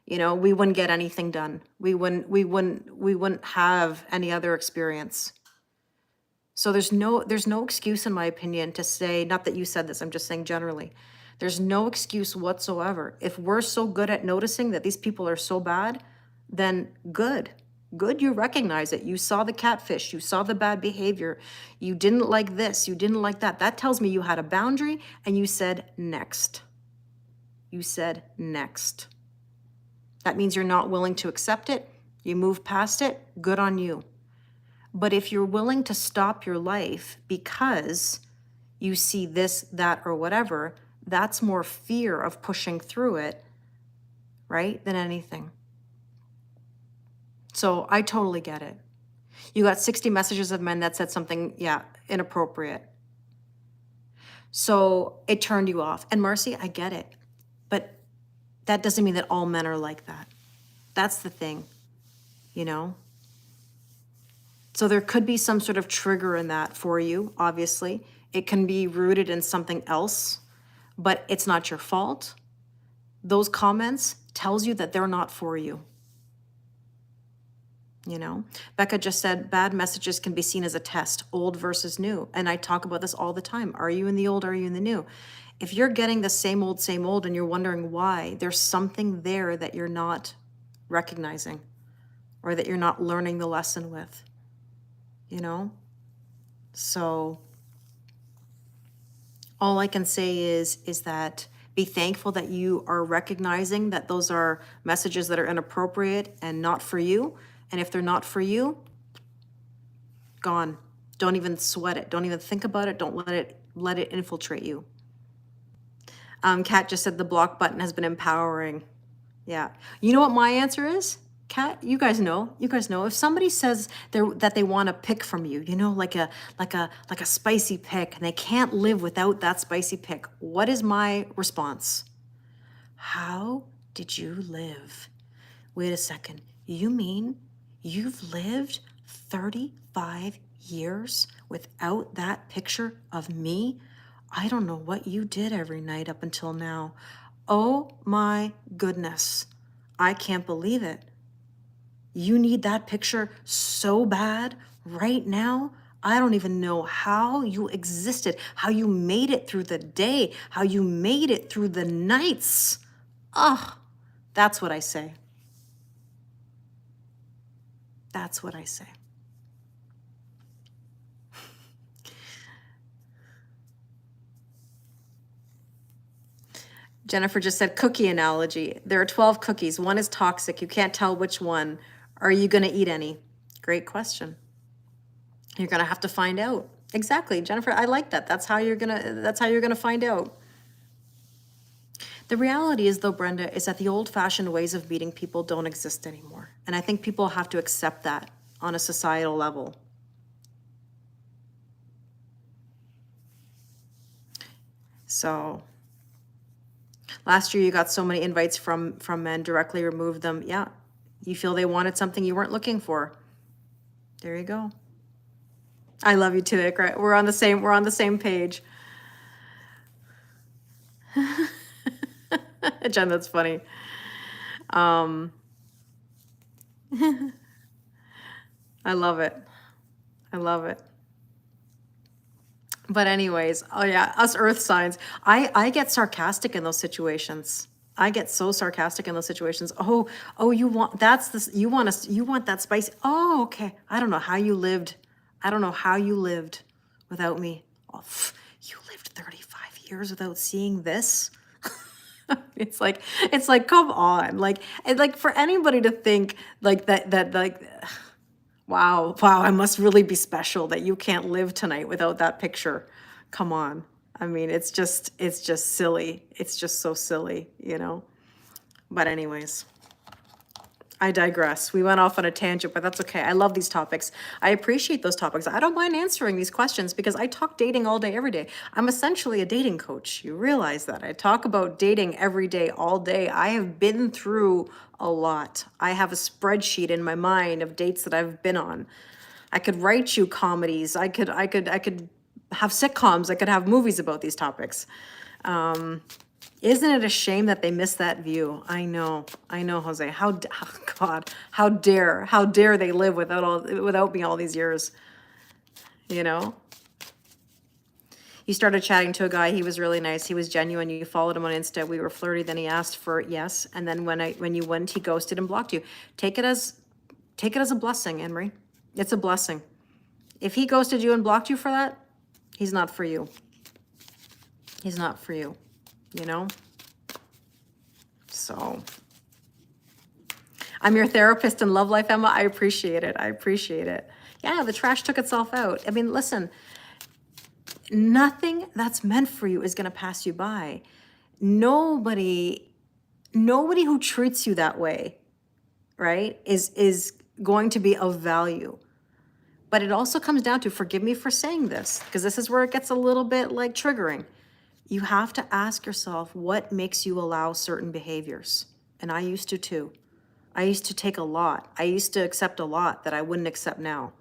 S1: we wouldn't get anything done. We wouldn't have any other experience. So there's no excuse, in my opinion, to say, not that you said this, I'm just saying generally, there's no excuse whatsoever. If we're so good at noticing that these people are so bad, then good, you recognize it. You saw the catfish, you saw the bad behavior, you didn't like this, you didn't like that. That tells me you had a boundary and you said next. You said next. That means you're not willing to accept it. You move past it, good on you. But if you're willing to stop your life because you see this, that, or whatever, that's more fear of pushing through it, right, than anything. So I totally get it. You got 60 messages of men that said something, inappropriate. So it turned you off. And Marcy, I get it. But that doesn't mean that all men are like that. That's the thing, So there could be some sort of trigger in that for you, obviously. It can be rooted in something else, but it's not your fault. Those comments tells you that they're not for you. Becca just said bad messages can be seen as a test, old versus new. And I talk about this all the time. Are you in the old? Are you in the new? If you're getting the same old, and you're wondering why, there's something there that you're not recognizing or that you're not learning the lesson with, So all I can say is that be thankful that you are recognizing that those are messages that are inappropriate and not for you. And if they're not for you, gone. Don't even sweat it. Don't even think about it. Don't let it infiltrate you. Kat just said the block button has been empowering. Yeah. You know what my answer is? Kat, you guys know. If somebody says that they want a pick from you, like a spicy pick, and they can't live without that spicy pick, what is my response? How did you live? Wait a second. You mean you've lived 35 years without that picture of me? I don't know what you did every night up until now. Oh my goodness. I can't believe it. You need that picture so bad right now? I don't even know how you existed, how you made it through the day, how you made it through the nights. That's what I say. That's what I say. Jennifer just said cookie analogy. There are 12 cookies. One is toxic. You can't tell which one. Are you going to eat any? Great question. You're going to have to find out. Exactly, Jennifer. I like that. That's how you're going to find out. The reality is, though, Brenda, is that the old-fashioned ways of meeting people don't exist anymore. And I think people have to accept that on a societal level. So last year you got so many invites from men, directly removed them. Yeah. You feel they wanted something you weren't looking for. There you go. I love you too, Ikra. We're on the same page. Jen, that's funny. I love it. I love it. But anyways, oh yeah, us earth signs. I get sarcastic in those situations. I get so sarcastic in those situations. Oh, you want you want that spicy. Oh, okay. I don't know how you lived. I don't know how you lived without me. Oh, you lived 35 years without seeing this. It's like come on. Like for anybody to think like that like wow, I must really be special that you can't live tonight without that picture. Come on. I mean, it's just silly. It's just so silly, you know? But anyways, I digress. We went off on a tangent, but that's okay. I love these topics. I appreciate those topics. I don't mind answering these questions because I talk dating all day, every day. I'm essentially a dating coach. You realize that. I talk about dating every day, all day. I have been through a lot. I have a spreadsheet in my mind of dates that I've been on. I could write you comedies. I could have sitcoms. I could have movies about these topics. Isn't it a shame that they missed that view? I know, Jose. Oh God, how dare they live without me all these years? You know. You started chatting to a guy. He was really nice. He was genuine. You followed him on Insta. We were flirty. Then he asked for yes, and then when you went, he ghosted and blocked you. Take it as a blessing, Anne-Marie. It's a blessing. If he ghosted you and blocked you for that, he's not for you. He's not for you. You know? So, I'm your therapist in love life, Emma. I appreciate it. I appreciate it. Yeah, the trash took itself out. I mean, listen, nothing that's meant for you is going to pass you by. Nobody who treats you that way, right, is going to be of value. But it also comes down to, forgive me for saying this, because this is where it gets a little bit like triggering. You have to ask yourself what makes you allow certain behaviors. And I used to too. I used to take a lot. I used to accept a lot that I wouldn't accept now.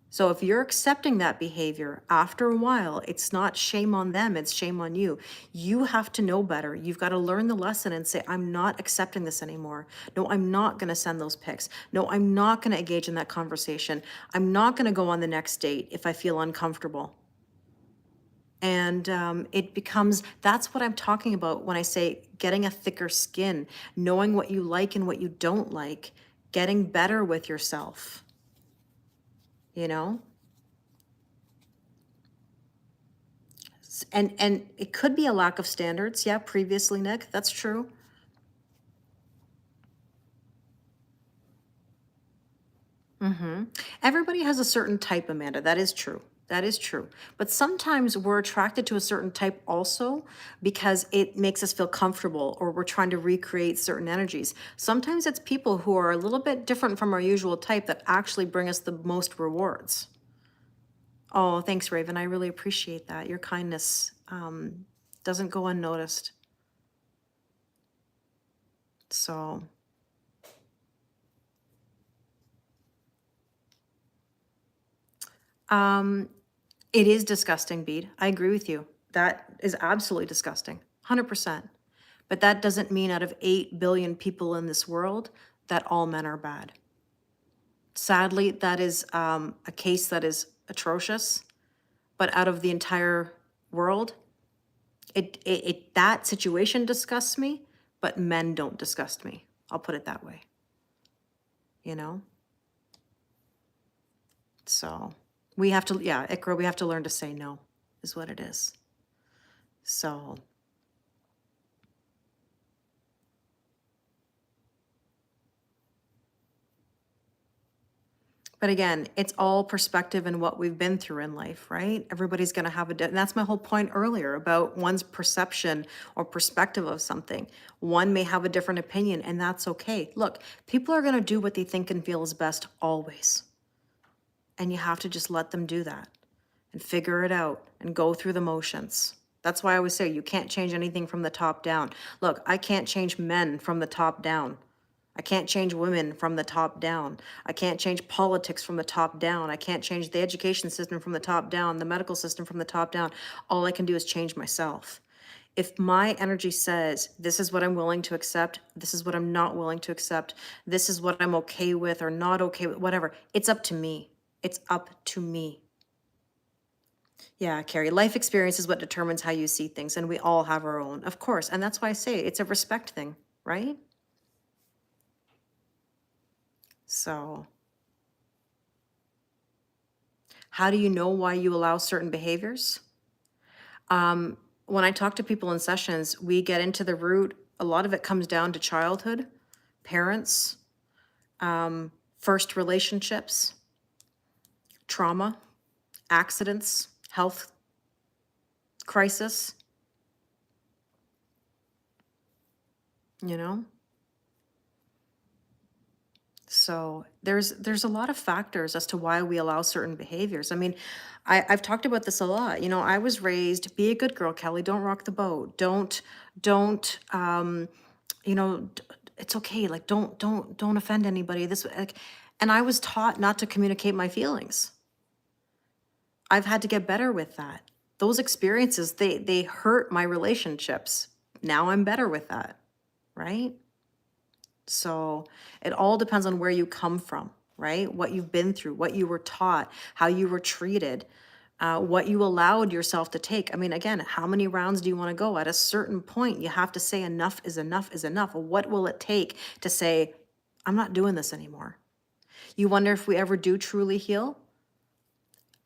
S1: So if you're accepting that behavior, after a while, it's not shame on them, it's shame on you. You have to know better. You've got to learn the lesson and say, I'm not accepting this anymore. No, I'm not going to send those pics. No, I'm not going to engage in that conversation. I'm not going to go on the next date if I feel uncomfortable. And it becomes, that's what I'm talking about when I say getting a thicker skin, knowing what you like and what you don't like, getting better with yourself, you know? And it could be a lack of standards. Yeah, previously, Nick, that's true. Everybody has a certain type, Amanda. That is true. That is true. But sometimes we're attracted to a certain type also because it makes us feel comfortable, or we're trying to recreate certain energies. Sometimes it's people who are a little bit different from our usual type that actually bring us the most rewards. Oh, thanks, Raven. I really appreciate that. Your kindness doesn't go unnoticed. So... it is disgusting, Bede. I agree with you. That is absolutely disgusting, 100%. But that doesn't mean out of 8 billion people in this world that all men are bad. Sadly, that is a case that is atrocious. But out of the entire world, that situation disgusts me, but men don't disgust me. I'll put it that way. You know? So... we have to, yeah, Ikra, we have to learn to say no, is what it is. So, But again, it's all perspective and what we've been through in life, right? Everybody's going to have and that's my whole point earlier about one's perception or perspective of something. One may have a different opinion, and that's okay. Look, people are going to do what they think and feel is best always. And you have to just let them do that and figure it out and go through the motions. That's why I always say you can't change anything from the top down. Look, I can't change men from the top down. I can't change women from the top down. I can't change politics from the top down. I can't change the education system from the top down, the medical system from the top down. All I can do is change myself. If my energy says, this is what I'm willing to accept, this is what I'm not willing to accept, this is what I'm okay with or not okay with, whatever, it's up to me. It's up to me. Yeah, Carrie, life experience is what determines how you see things, and we all have our own, of course. And that's why I say it's a respect thing, right? So, how do you know why you allow certain behaviors? When I talk to people in sessions, we get into the root. A lot of it comes down to childhood, parents, first relationships, trauma, accidents, health crisis, you know? So there's a lot of factors as to why we allow certain behaviors. I mean, I've talked about this a lot. You know, I was raised, be a good girl, Kelly, don't rock the boat. Don't you know, it's okay. Like don't offend anybody. This like, and I was taught not to communicate my feelings. I've had to get better with that. Those experiences, they hurt my relationships. Now I'm better with that, right? So it all depends on where you come from, right? What you've been through, what you were taught, how you were treated, what you allowed yourself to take. I mean, again, how many rounds do you want to go? At a certain point, you have to say enough is enough is enough. What will it take to say, I'm not doing this anymore? You wonder if we ever do truly heal?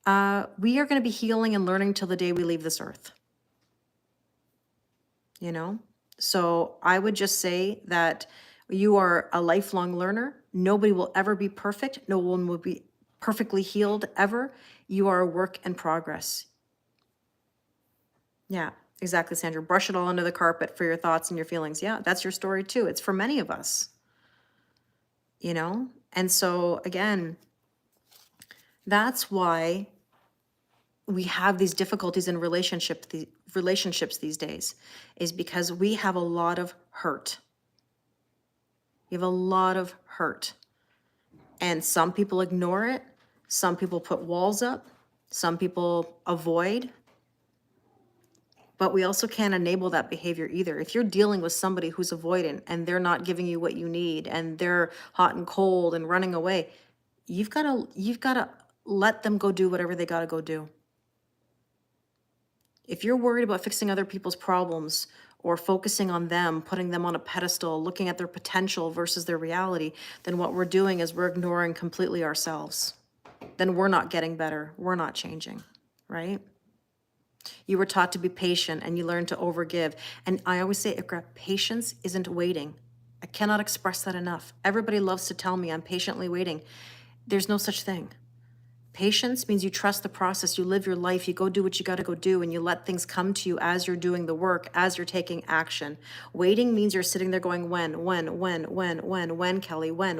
S1: We are going to be healing and learning till the day we leave this earth. You know? So I would just say that you are a lifelong learner. Nobody will ever be perfect. No one will be perfectly healed ever. You are a work in progress. Yeah, exactly, Sandra. Brush it all under the carpet for your thoughts and your feelings. Yeah, that's your story too. It's for many of us, you know? And so again, that's why we have these difficulties in relationships these days, is because we have a lot of hurt. You have a lot of hurt. And some people ignore it. Some people put walls up. Some people avoid. But we also can't enable that behavior either. If you're dealing with somebody who's avoidant and they're not giving you what you need and they're hot and cold and running away, you've got to let them go do whatever they got to go do. If you're worried about fixing other people's problems or focusing on them, putting them on a pedestal, looking at their potential versus their reality, then what we're doing is we're ignoring completely ourselves. Then we're not getting better. We're not changing, right? You were taught to be patient and you learned to overgive. And I always say, Ikra, patience isn't waiting. I cannot express that enough. Everybody loves to tell me I'm patiently waiting. There's no such thing. Patience means you trust the process, you live your life, you go do what you got to go do, and you let things come to you as you're doing the work, as you're taking action. Waiting means you're sitting there going, when, Kelly, when?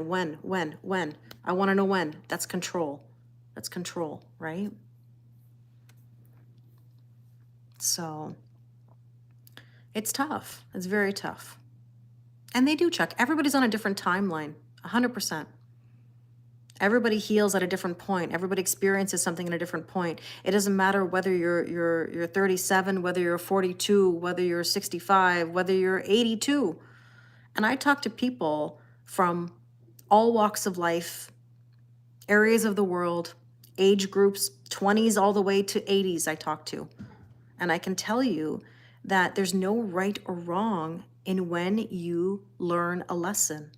S1: I want to know when. That's control. That's control, right? So it's tough. It's very tough. And they do, Chuck. Everybody's on a different timeline, 100%. Everybody heals at a different point. Everybody experiences something at a different point. It doesn't matter whether you're 37, whether you're 42, whether you're 65, whether you're 82. And I talk to people from all walks of life, areas of the world, age groups, 20s all the way to 80s I talk to. And I can tell you that there's no right or wrong in when you learn a lesson.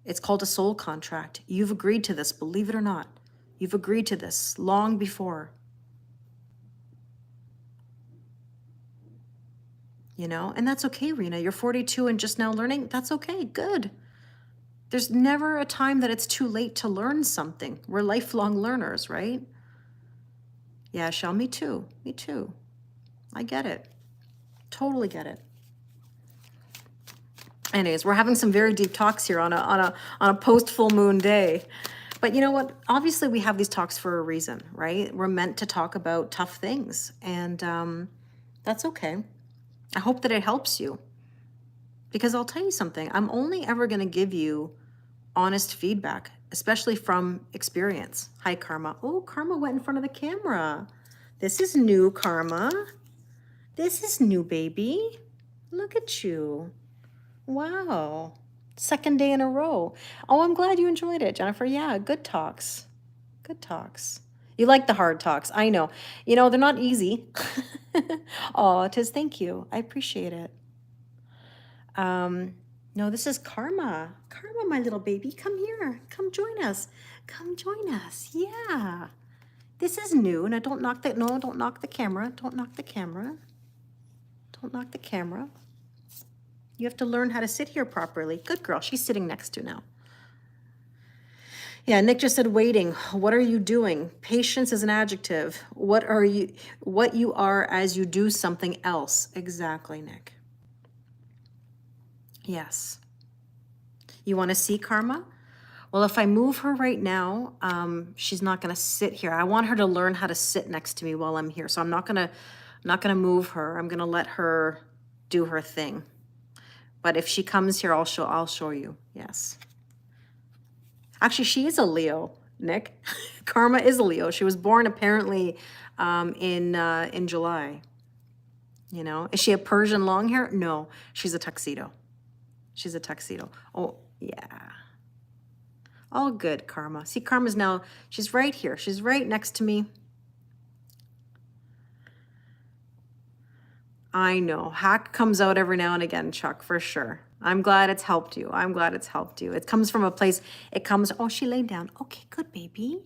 S1: It's called a soul contract. You've agreed to this, believe it or not. You've agreed to this long before. You know, and that's okay, Rena. You're 42 and just now learning. That's okay, good. There's never a time that it's too late to learn something. We're lifelong learners, right? Yeah, Shell, me too. Me too. I get it. Totally get it. Anyways, we're having some very deep talks here on a post full moon day. But you know what? Obviously, we have these talks for a reason, right? We're meant to talk about tough things, and that's okay. I hope that it helps you, because I'll tell you something. I'm only ever going to give you honest feedback, especially from experience. Hi, Karma. Oh, Karma went in front of the camera. This is new, Karma. This is new, baby. Look at you. Wow. Second day in a row. Oh, I'm glad you enjoyed it, Jennifer. Yeah, good talks. Good talks. You like the hard talks. I know. You know, they're not easy. Oh, it is. Thank you. I appreciate it. No, this is Karma. Karma, my little baby. Come here. Come join us. Come join us. Yeah. This is new. Now don't knock the, no, don't knock the camera. Don't knock the camera. Don't knock the camera. You have to learn how to sit here properly. Good girl. She's sitting next to now. Yeah, Nick just said waiting. What are you doing? Patience is an adjective. What you are as you do something else. Exactly, Nick. Yes. You want to see Karma? Well, if I move her right now, she's not going to sit here. I want her to learn how to sit next to me while I'm here. So I'm not going to move her. I'm going to let her do her thing. But if she comes here, I'll show you. Yes. Actually, she is a Leo, Nick. Karma is a Leo. She was born apparently in July. You know, is she a Persian long hair? No, she's a tuxedo. She's a tuxedo. Oh, yeah. All good, Karma. See, Karma's now, she's right here. She's right next to me. I know. Hack comes out every now and again, Chuck, for sure. I'm glad it's helped you. I'm glad it's helped you. It comes from a place, oh, she laid down. Okay, good, baby.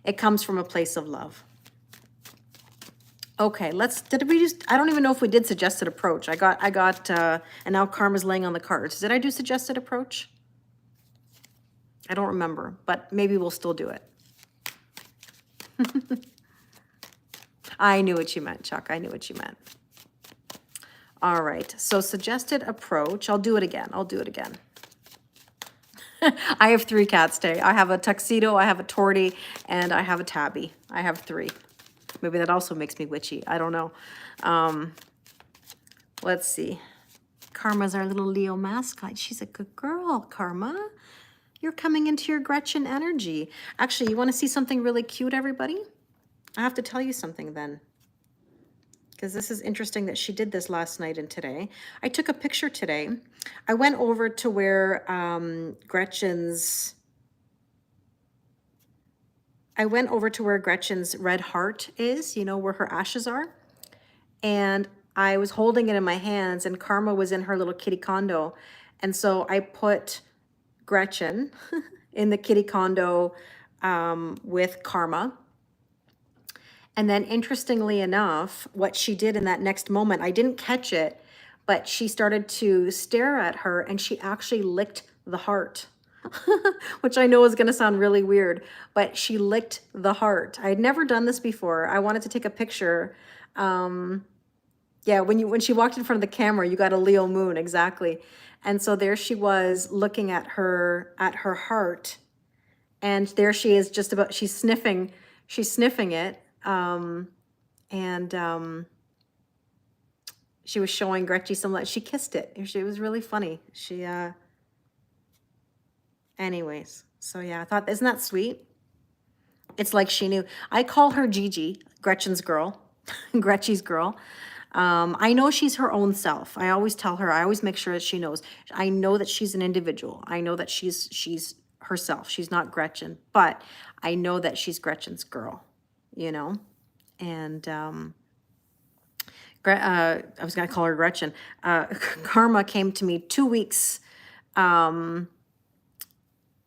S1: It comes from a place of love. Okay, I don't even know if we did suggested approach. I got, and now Karma's laying on the cards. Did I do suggested approach? I don't remember, but maybe we'll still do it. I knew what you meant, Chuck. I knew what you meant. All right, so suggested approach. I'll do it again. I have 3 cats today. I have a tuxedo, I have a tortie, and I have a tabby. I have 3. Maybe that also makes me witchy. I don't know. Let's see. Karma's our little Leo mascot. She's a good girl, Karma. You're coming into your Gretchen energy. Actually, you want to see something really cute, everybody? I have to tell you something then, because this is interesting that she did this last night and today. I took a picture today. I went over to where Gretchen's red heart is, you know, where her ashes are. And I was holding it in my hands, and Karma was in her little kitty condo. And so I put Gretchen in the kitty condo with Karma. And then interestingly enough, what she did in that next moment, I didn't catch it, but she started to stare at her and she actually licked the heart, which I know is going to sound really weird, but she licked the heart. I had never done this before. I wanted to take a picture. Yeah, when she walked in front of the camera, you got a Leo moon, exactly. And so there she was looking at her heart. And there she is, she's sniffing it. She was showing Gretchen some love. She kissed it. It was really funny. Anyways, so yeah, I thought, isn't that sweet? It's like she knew. I call her Gigi, Gretchen's girl, Gretchy's girl. I know she's her own self. I always tell her, I always make sure that she knows. I know that she's an individual. I know that she's herself. She's not Gretchen, but I know that she's Gretchen's girl, you know? And I was going to call her Gretchen. Karma came to me 2 weeks, kind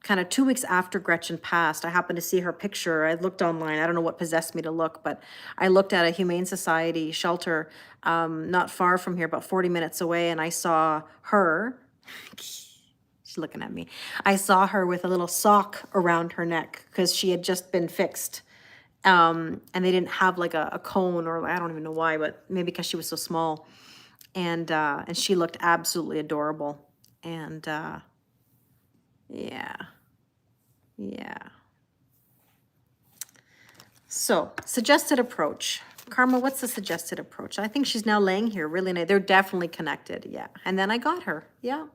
S1: of 2 weeks after Gretchen passed. I happened to see her picture. I looked online. I don't know what possessed me to look, but I looked at a Humane Society shelter not far from here, about 40 minutes away, and I saw her. She's She's looking at me. I saw her with a little sock around her neck because she had just been fixed. And they didn't have like a cone, or I don't even know why, but maybe because she was so small. And she looked absolutely adorable. And yeah. So, suggested approach. Karma, what's the suggested approach? I think she's now laying here really nice. They're definitely connected, yeah. And then I got her, yeah.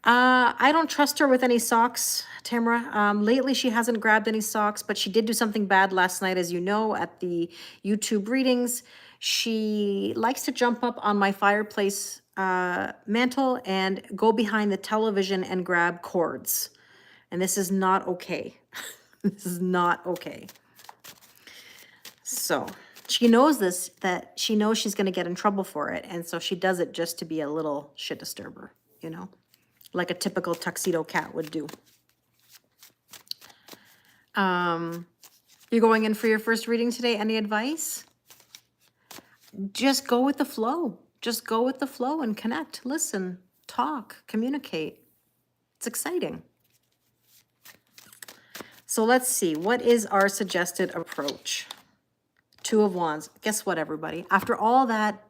S1: I don't trust her with any socks, Tamara. Lately, she hasn't grabbed any socks, but she did do something bad last night, as you know, at the YouTube readings. She likes to jump up on my fireplace mantle and go behind the television and grab cords. And this is not okay. This is not okay. So she knows this, that she knows she's going to get in trouble for it. And so she does it just to be a little shit disturber, you know, like a typical tuxedo cat would do. You're going in for your first reading today. Any advice? Just go with the flow. Just go with the flow and connect, listen, talk, communicate. It's exciting. So let's see, what is our suggested approach? Two of Wands. Guess what, everybody? After all that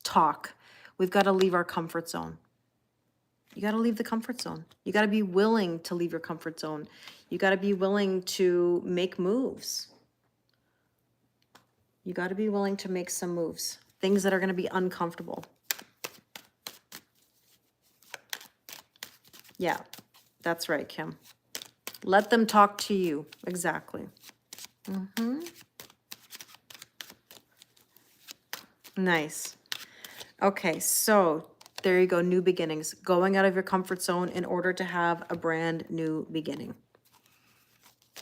S1: talk, we've got to leave our comfort zone. You got to leave the comfort zone. You got to be willing to leave your comfort zone. You got to be willing to make moves. You got to be willing to make some moves. Things that are going to be uncomfortable. Yeah, that's right, Kim. Let them talk to you. Exactly. Nice. Okay, so there you go. New beginnings. Going out of your comfort zone in order to have a brand new beginning.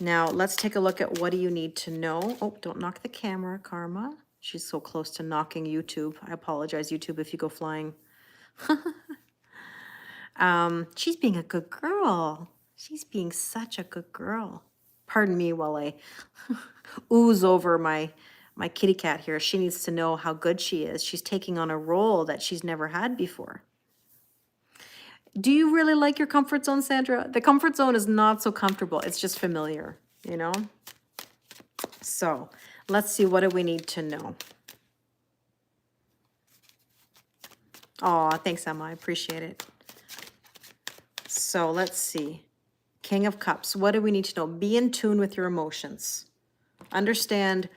S1: Now, let's take a look at what do you need to know. Oh, don't knock the camera, Karma. She's so close to knocking YouTube. I apologize, YouTube, if you go flying. She's being a good girl. She's being such a good girl. Pardon me while I ooze over my kitty cat here. She needs to know how good she is. She's taking on a role that she's never had before. Do you really like your comfort zone, Sandra? The comfort zone is not so comfortable. It's just familiar, you know? So let's see, what do we need to know? Oh, thanks, Emma. I appreciate it. So let's see. King of Cups. What do we need to know? Be in tune with your emotions. Understand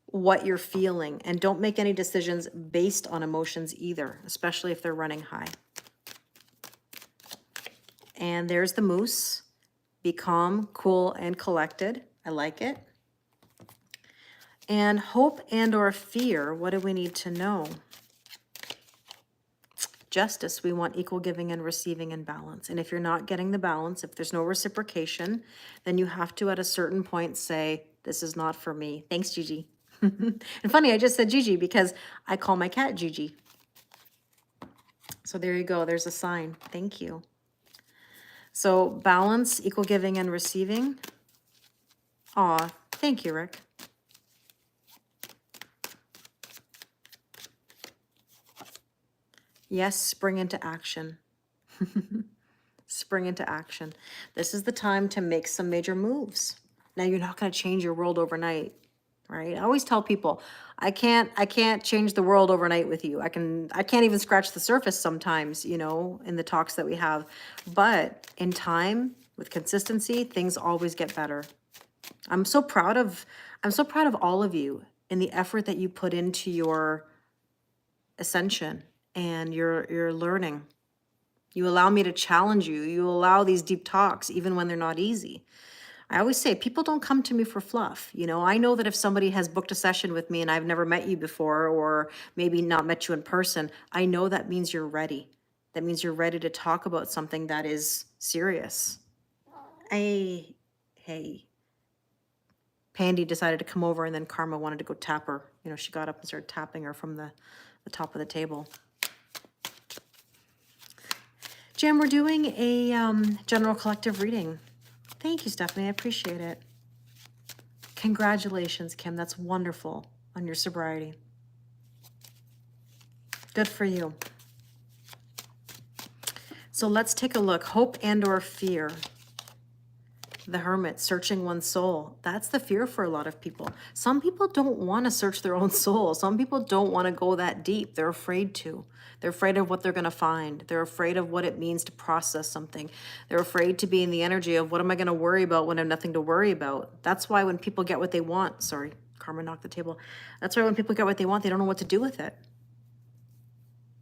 S1: what you're feeling, and don't make any decisions based on emotions either, especially if they're running high. And there's the moose. Be calm, cool, and collected. I like it. And hope and or fear. What do we need to know? Justice. We want equal giving and receiving and balance. And if you're not getting the balance, if there's no reciprocation, then you have to at a certain point say, this is not for me. Thanks, Gigi. And funny, I just said Gigi because I call my cat Gigi. So there you go. There's a sign. Thank you. So balance, equal giving and receiving. Aw, thank you, Rick. Yes, spring into action. Spring into action. This is the time to make some major moves. Now, you're not going to change your world overnight, right? I always tell people, I can't change the world overnight with you. I can't even scratch the surface sometimes, you know, in the talks that we have. But in time, with consistency, things always get better. I'm so proud of all of you in the effort that you put into your ascension and your learning. You allow me to challenge you. You allow these deep talks, even when they're not easy. I always say, people don't come to me for fluff. You know, I know that if somebody has booked a session with me and I've never met you before, or maybe not met you in person, I know that means you're ready. That means you're ready to talk about something that is serious. Hey, Pandy decided to come over, and then Karma wanted to go tap her. You know, she got up and started tapping her from the top of the table. Jen, we're doing a general collective reading. Thank you, Stephanie. I appreciate it. Congratulations, Kim. That's wonderful on your sobriety. Good for you. So let's take a look. Hope and or fear. The Hermit, searching one's soul. That's the fear for a lot of people. Some people don't want to search their own soul. Some people don't want to go that deep. They're afraid to. They're afraid of what they're going to find. They're afraid of what it means to process something. They're afraid to be in the energy of what am I going to worry about when I have nothing to worry about. That's why when people get what they want, sorry, Karma knocked the table. That's why when people get what they want, they don't know what to do with it.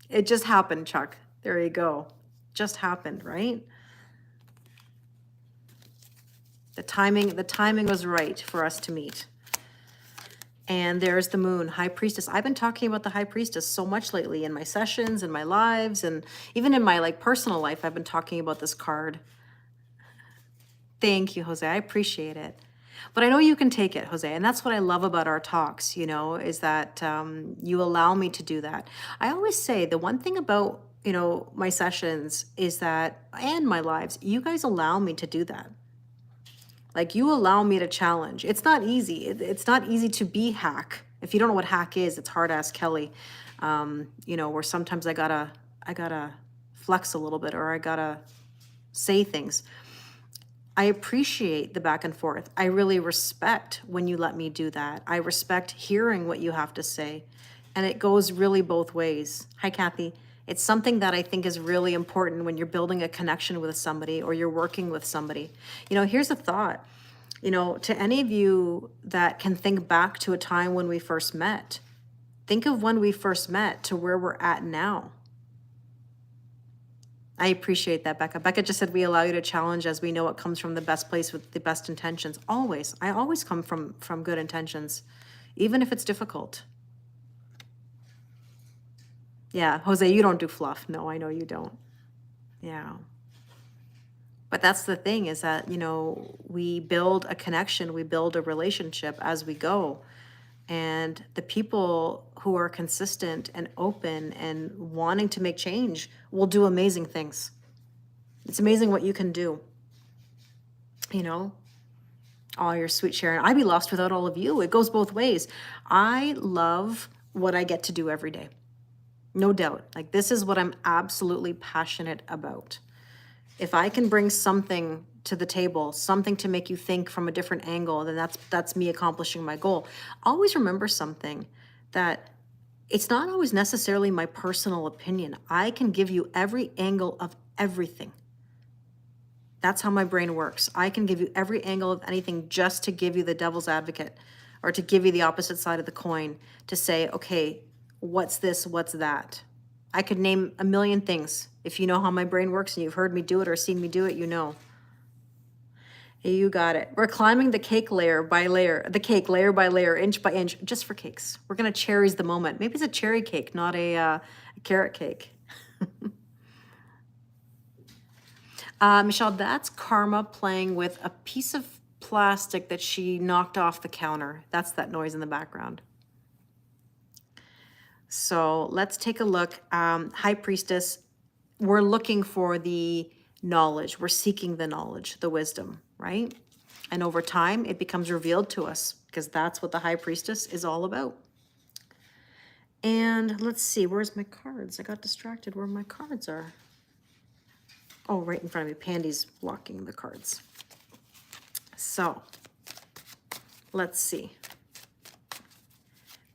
S1: It just happened, Chuck. There you go. Just happened, right? The timing was right for us to meet. And there's the moon, high priestess. I've been talking about the high priestess so much lately in my sessions, in my lives, and even in my like personal life, I've been talking about this card. Thank you, Jose. I appreciate it. But I know you can take it, Jose. And that's what I love about our talks, you know, is that you allow me to do that. I always say the one thing about, you know, my sessions is that, and my lives, you guys allow me to do that. Like you allow me to challenge. It's not easy. It's not easy to be hack. If you don't know what hack is, it's hard ass Kelly. You know, where sometimes I gotta flex a little bit, or I gotta say things. I appreciate the back and forth. I really respect when you let me do that. I respect hearing what you have to say. And it goes really both ways. Hi, Kathy. It's something that I think is really important when you're building a connection with somebody or you're working with somebody. You know, here's a thought. You know, to any of you that can think back to a time when we first met, think of when we first met to where we're at now. I appreciate that, Becca. Becca just said we allow you to challenge as we know it comes from the best place with the best intentions. Always. I always come from good intentions, even if it's difficult. Yeah, Jose, you don't do fluff. No, I know you don't. Yeah. But that's the thing is that, you know, we build a connection, we build a relationship as we go. And the people who are consistent and open and wanting to make change will do amazing things. It's amazing what you can do. You know, oh, you're sweet, Sharon. I'd be lost without all of you. It goes both ways. I love what I get to do every day. No doubt. Like this is what I'm absolutely passionate about. If I can bring something to the table, something to make you think from a different angle, then that's me accomplishing my goal. Always remember something, that it's not always necessarily my personal opinion. I can give you every angle of everything. That's how my brain works. I can give you every angle of anything just to give you the devil's advocate, or to give you the opposite side of the coin, to say, okay, what's this, what's that? I could name a million things. If you know how my brain works and you've heard me do it or seen me do it, you know. You got it. We're climbing the cake layer by layer, layer by layer, inch by inch, just for cakes. We're going to cherries the moment. Maybe it's a cherry cake, not a carrot cake. Michelle, that's Karma playing with a piece of plastic that she knocked off the counter. That's that noise in the background. So let's take a look. High Priestess, we're looking for the knowledge. We're seeking the knowledge, the wisdom, right? And over time, it becomes revealed to us, because that's what the High Priestess is all about. And let's see, where's my cards? I got distracted where my cards are. Oh, right in front of me. Pandy's blocking the cards. So let's see.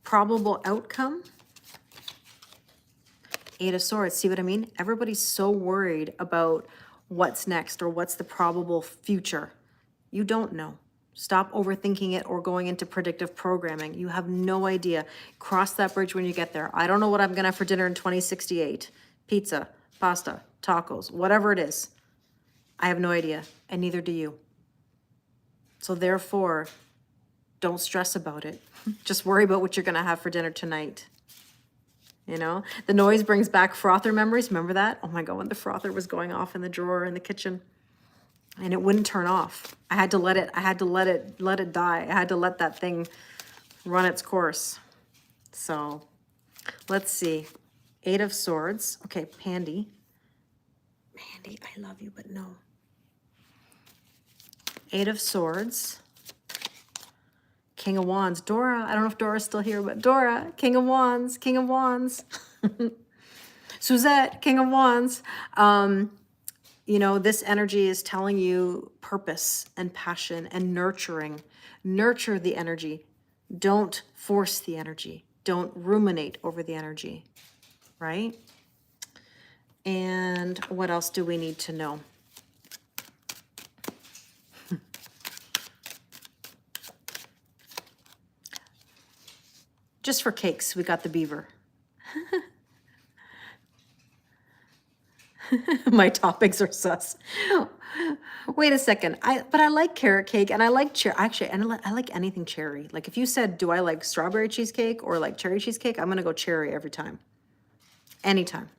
S1: Probable outcome. Eight of Swords. See what I mean? Everybody's so worried about what's next or what's the probable future. You don't know. Stop overthinking it or going into predictive programming. You have no idea. Cross that bridge when you get there. I don't know what I'm going to have for dinner in 2068. Pizza, pasta, tacos, whatever it is. I have no idea, and neither do you. So therefore, don't stress about it. Just worry about what you're going to have for dinner tonight. You know, the noise brings back frother memories. Remember that? Oh my God, when the frother was going off in the drawer in the kitchen and it wouldn't turn off. I had to let it die. I had to let that thing run its course. So let's see. Eight of Swords. Okay, Pandy. Pandy, I love you, but no. Eight of Swords. King of Wands. Dora, I don't know if Dora's still here, but Dora, King of Wands, King of Wands. Suzette, King of Wands. You know, this energy is telling you purpose and passion and nurturing. Nurture the energy. Don't force the energy. Don't ruminate over the energy, right? And what else do we need to know? Just for cakes, we got the beaver. My toppings are sus. Wait a second. But I like carrot cake and I like actually, and I like anything cherry. Like if you said, do I like strawberry cheesecake or like cherry cheesecake? I'm gonna go cherry every time. Anytime.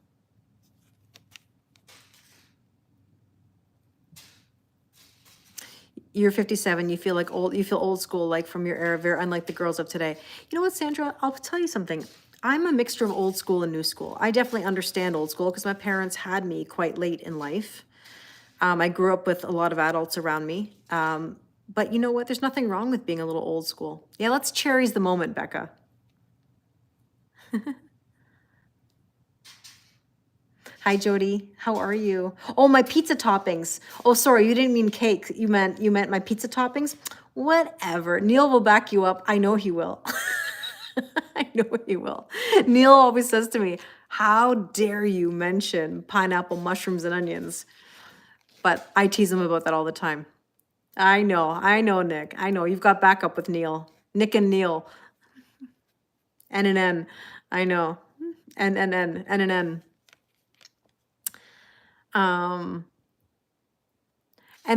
S1: You're 57, you feel like old, you feel old school, like from your era, very unlike the girls of today. You know what, Sandra? I'll tell you something. I'm a mixture of old school and new school. I definitely understand old school because my parents had me quite late in life. I grew up with a lot of adults around me. But you know what? There's nothing wrong with being a little old school. Yeah, let's cherish the moment, Becca. Hi, Jody. How are you? Oh, my pizza toppings. Oh, sorry, you didn't mean cake. You meant my pizza toppings? Whatever. Neil will back you up. I know he will. I know he will. Neil always says to me, how dare you mention pineapple, mushrooms, and onions? But I tease him about that all the time. I know, Nick. I know. You've got backup with Neil. Nick and Neil. N and N. I know. N and N. N and N. And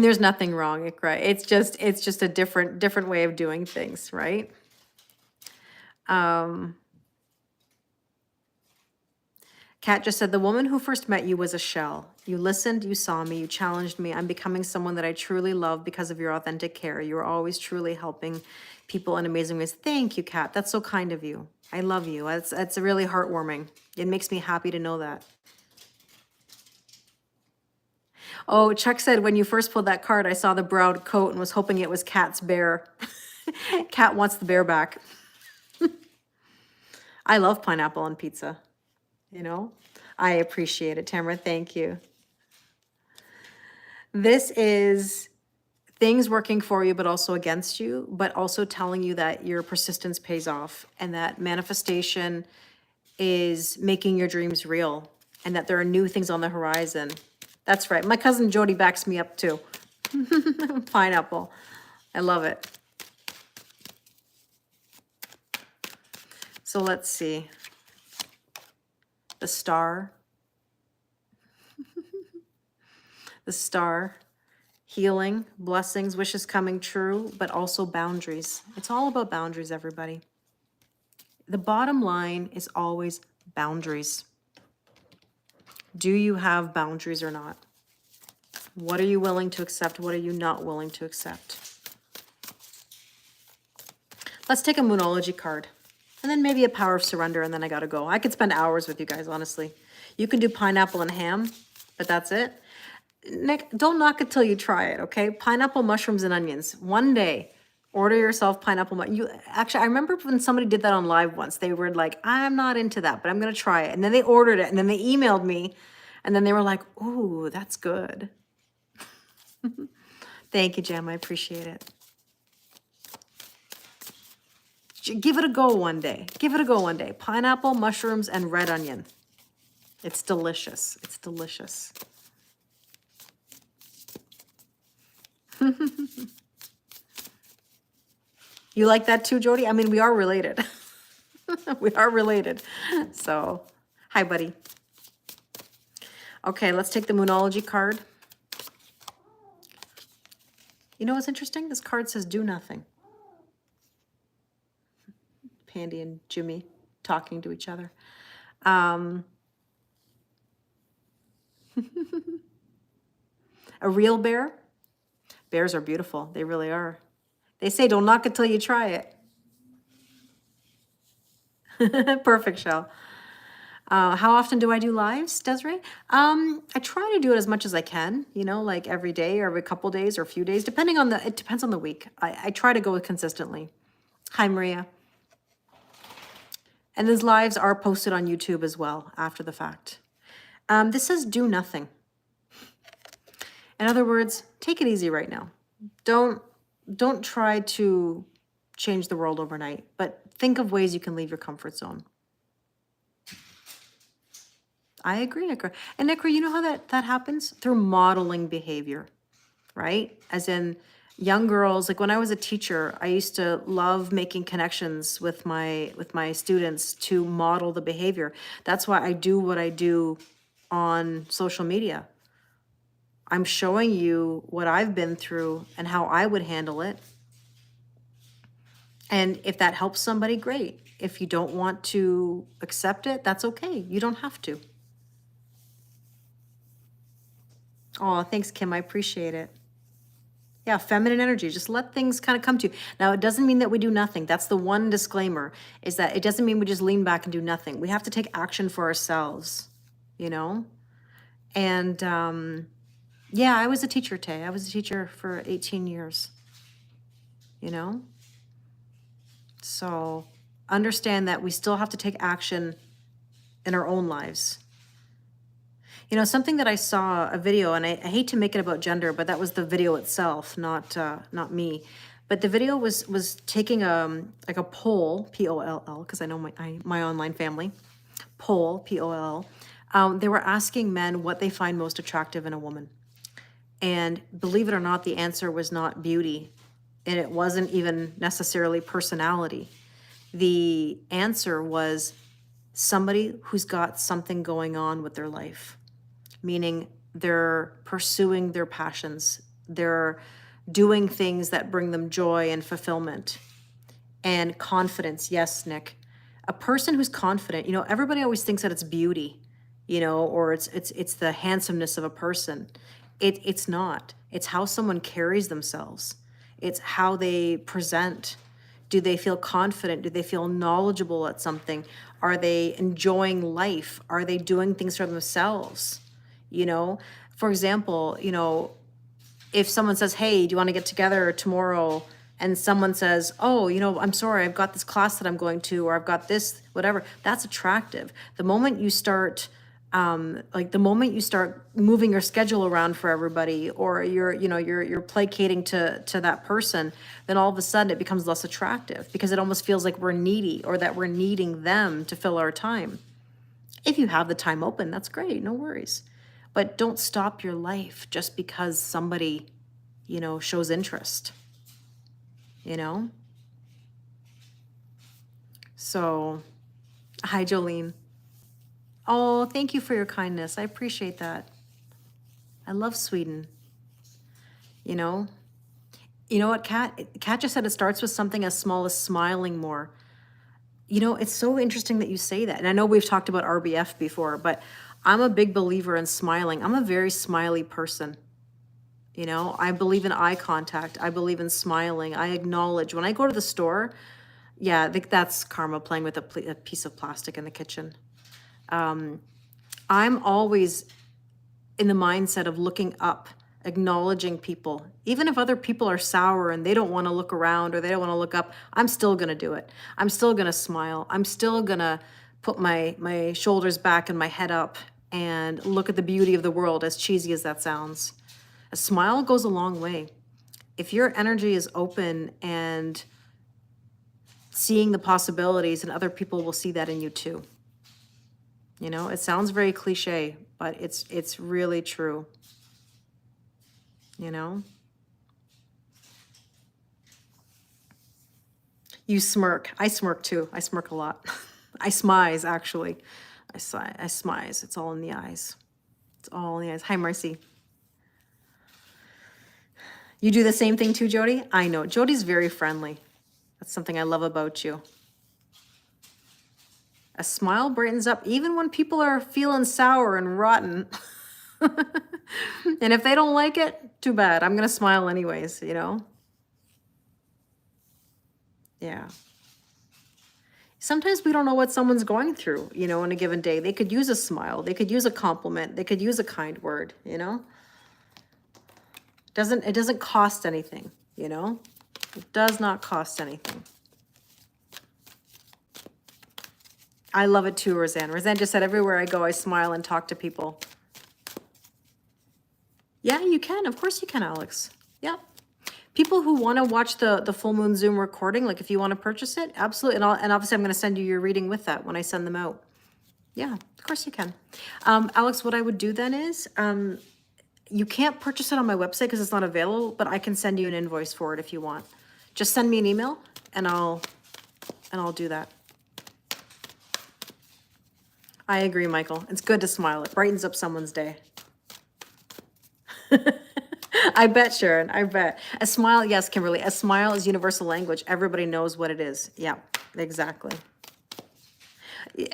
S1: there's nothing wrong, Ikra. It's just a different way of doing things, right? Kat just said, the woman who first met you was a shell. You listened, you saw me, you challenged me. I'm becoming someone that I truly love because of your authentic care. You are always truly helping people in amazing ways. Thank you, Kat. That's so kind of you. I love you. It's really heartwarming. It makes me happy to know that. Oh, Chuck said, when you first pulled that card, I saw the browed coat and was hoping it was Kat's bear. Kat wants the bear back. I love pineapple on pizza. You know, I appreciate it, Tamara. Thank you. This is things working for you, but also against you, but also telling you that your persistence pays off and that manifestation is making your dreams real and that there are new things on the horizon. That's right. My cousin Jody backs me up too. Pineapple. I love it. So let's see. The star. The star. Healing, blessings, wishes coming true, but also boundaries. It's all about boundaries, everybody. The bottom line is always boundaries. Do you have boundaries or not? What are you willing to accept? What are you not willing to accept? Let's take a Moonology card. And then maybe a Power of Surrender, and then I gotta go. I could spend hours with you guys, honestly. You can do pineapple and ham, but that's it. Nick, don't knock it till you try it, okay? Pineapple, mushrooms, and onions. One day, order yourself pineapple. Actually, I remember when somebody did that on live once. They were like, I'm not into that, but I'm gonna try it. And then they ordered it, and then they emailed me, and then they were like, ooh, that's good. Thank you, Jam. I appreciate it. Give it a go one day. Give it a go one day. Pineapple, mushrooms, and red onion. It's delicious. It's delicious. You like that too, Jody? I mean, we are related. We are related. So, hi, buddy. Okay, let's take the Moonology card. You know what's interesting? This card says do nothing. Pandy and Jimmy talking to each other. A real bear. Bears are beautiful. They really are. They say don't knock it till you try it. Perfect, Shell. How often do I do lives, Desiree? I try to do it as much as I can, you know, like every day or every couple days or a few days, depending on it depends on the week. I try to go consistently. Hi, Maria. And these lives are posted on YouTube as well after the fact. This says do nothing. In other words, take it easy right now. Don't try to change the world overnight, but think of ways you can leave your comfort zone. I agree, Nikra. And Nikra, you know how that happens? Through modeling behavior, right? As in young girls, like when I was a teacher, I used to love making connections with my students to model the behavior. That's why I do what I do on social media. I'm showing you what I've been through and how I would handle it. And if that helps somebody, great. If you don't want to accept it, that's okay. You don't have to. Oh, thanks, Kim. I appreciate it. Yeah, feminine energy. Just let things kind of come to you. Now, it doesn't mean that we do nothing. That's the one disclaimer, is that it doesn't mean we just lean back and do nothing. We have to take action for ourselves, you know? And yeah, I was a teacher, Tay. I was a teacher for 18 years, you know? So understand that we still have to take action in our own lives. You know, something that I saw a video, and I hate to make it about gender, but that was the video itself, not me. But the video was taking like a poll, P-O-L-L, because I know my online family, poll, P-O-L-L. They were asking men what they find most attractive in a woman. And believe it or not, the answer was not beauty, and it wasn't even necessarily personality. The answer was somebody who's got something going on with their life, meaning they're pursuing their passions. They're doing things that bring them joy and fulfillment and confidence. Yes, Nick. A person who's confident, you know, everybody always thinks that it's beauty, you know, or it's the handsomeness of a person. It's not. It's how someone carries themselves. It's how they present. Do they feel confident? Do they feel knowledgeable at something? Are they enjoying life? Are they doing things for themselves? You know, for example, you know, if someone says, hey, do you want to get together tomorrow? And someone says, oh, you know, I'm sorry, I've got this class that I'm going to, or I've got this, whatever, that's attractive. The moment you start, the moment you start moving your schedule around for everybody, or you're placating to that person, then all of a sudden it becomes less attractive, because it almost feels like we're needy, or that we're needing them to fill our time. If you have the time open, that's great, no worries. But don't stop your life just because somebody, you know, shows interest, you know? So, hi, Jolene. Oh, thank you for your kindness. I appreciate that. I love Sweden. You know what, Kat? Kat just said it starts with something as small as smiling more. You know, it's so interesting that you say that. And I know we've talked about RBF before, but I'm a big believer in smiling. I'm a very smiley person. You know, I believe in eye contact. I believe in smiling. I acknowledge. When I go to the store, yeah, I think that's Karma playing with a piece of plastic in the kitchen. I'm always in the mindset of looking up, acknowledging people. Even if other people are sour and they don't want to look around or they don't want to look up, I'm still going to do it. I'm still going to smile. I'm still going to put my shoulders back and my head up and look at the beauty of the world, as cheesy as that sounds. A smile goes a long way. If your energy is open and seeing the possibilities, and other people will see that in you too. You know, it sounds very cliche, but it's really true. You know? You smirk. I smirk too. I smirk a lot. I smize, actually. I smize. It's all in the eyes. It's all in the eyes. Hi, Marcy. You do the same thing too, Jody? I know. Jody's very friendly. That's something I love about you. A smile brightens up even when people are feeling sour and rotten. And if they don't like it, too bad. I'm going to smile anyways, you know? Yeah. Sometimes we don't know what someone's going through, you know, in a given day. They could use a smile. They could use a compliment. They could use a kind word, you know? It doesn't cost anything, you know? It does not cost anything. I love it too, Roseanne. Roseanne just said, everywhere I go, I smile and talk to people. Yeah, you can. Of course you can, Alex. Yeah. People who want to watch the full moon Zoom recording, like if you want to purchase it, absolutely. And obviously I'm going to send you your reading with that when I send them out. Yeah, of course you can. Alex, what I would do then is, you can't purchase it on my website because it's not available, but I can send you an invoice for it if you want. Just send me an email and I'll do that. I agree, Michael. It's good to smile. It brightens up someone's day. I bet, Sharon. I bet. A smile, yes, Kimberly. A smile is universal language. Everybody knows what it is. Yeah, exactly.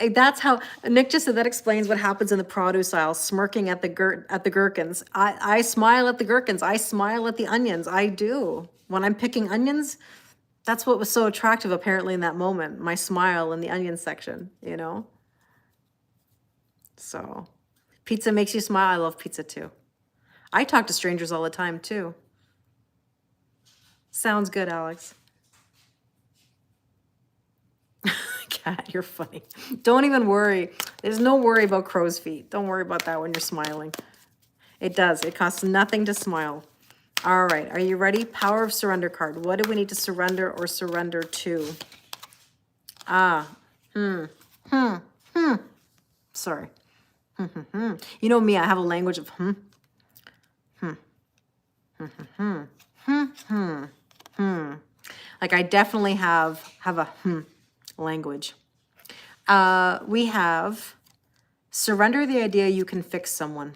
S1: That's how Nick just said. That explains what happens in the produce aisle, smirking at the gherkins. I smile at the gherkins. I smile at the onions. I do. When I'm picking onions, that's what was so attractive apparently in that moment. My smile in the onion section, you know? So, pizza makes you smile. I love pizza too. I talk to strangers all the time too. Sounds good, Alex. Cat, you're funny. Don't even worry. There's no worry about crow's feet. Don't worry about that when you're smiling. It does. It costs nothing to smile. All right. Are you ready? Power of Surrender card. What do we need to surrender or surrender to? Sorry. You know me, I have a language of Like I definitely have a language. We have surrender the idea you can fix someone.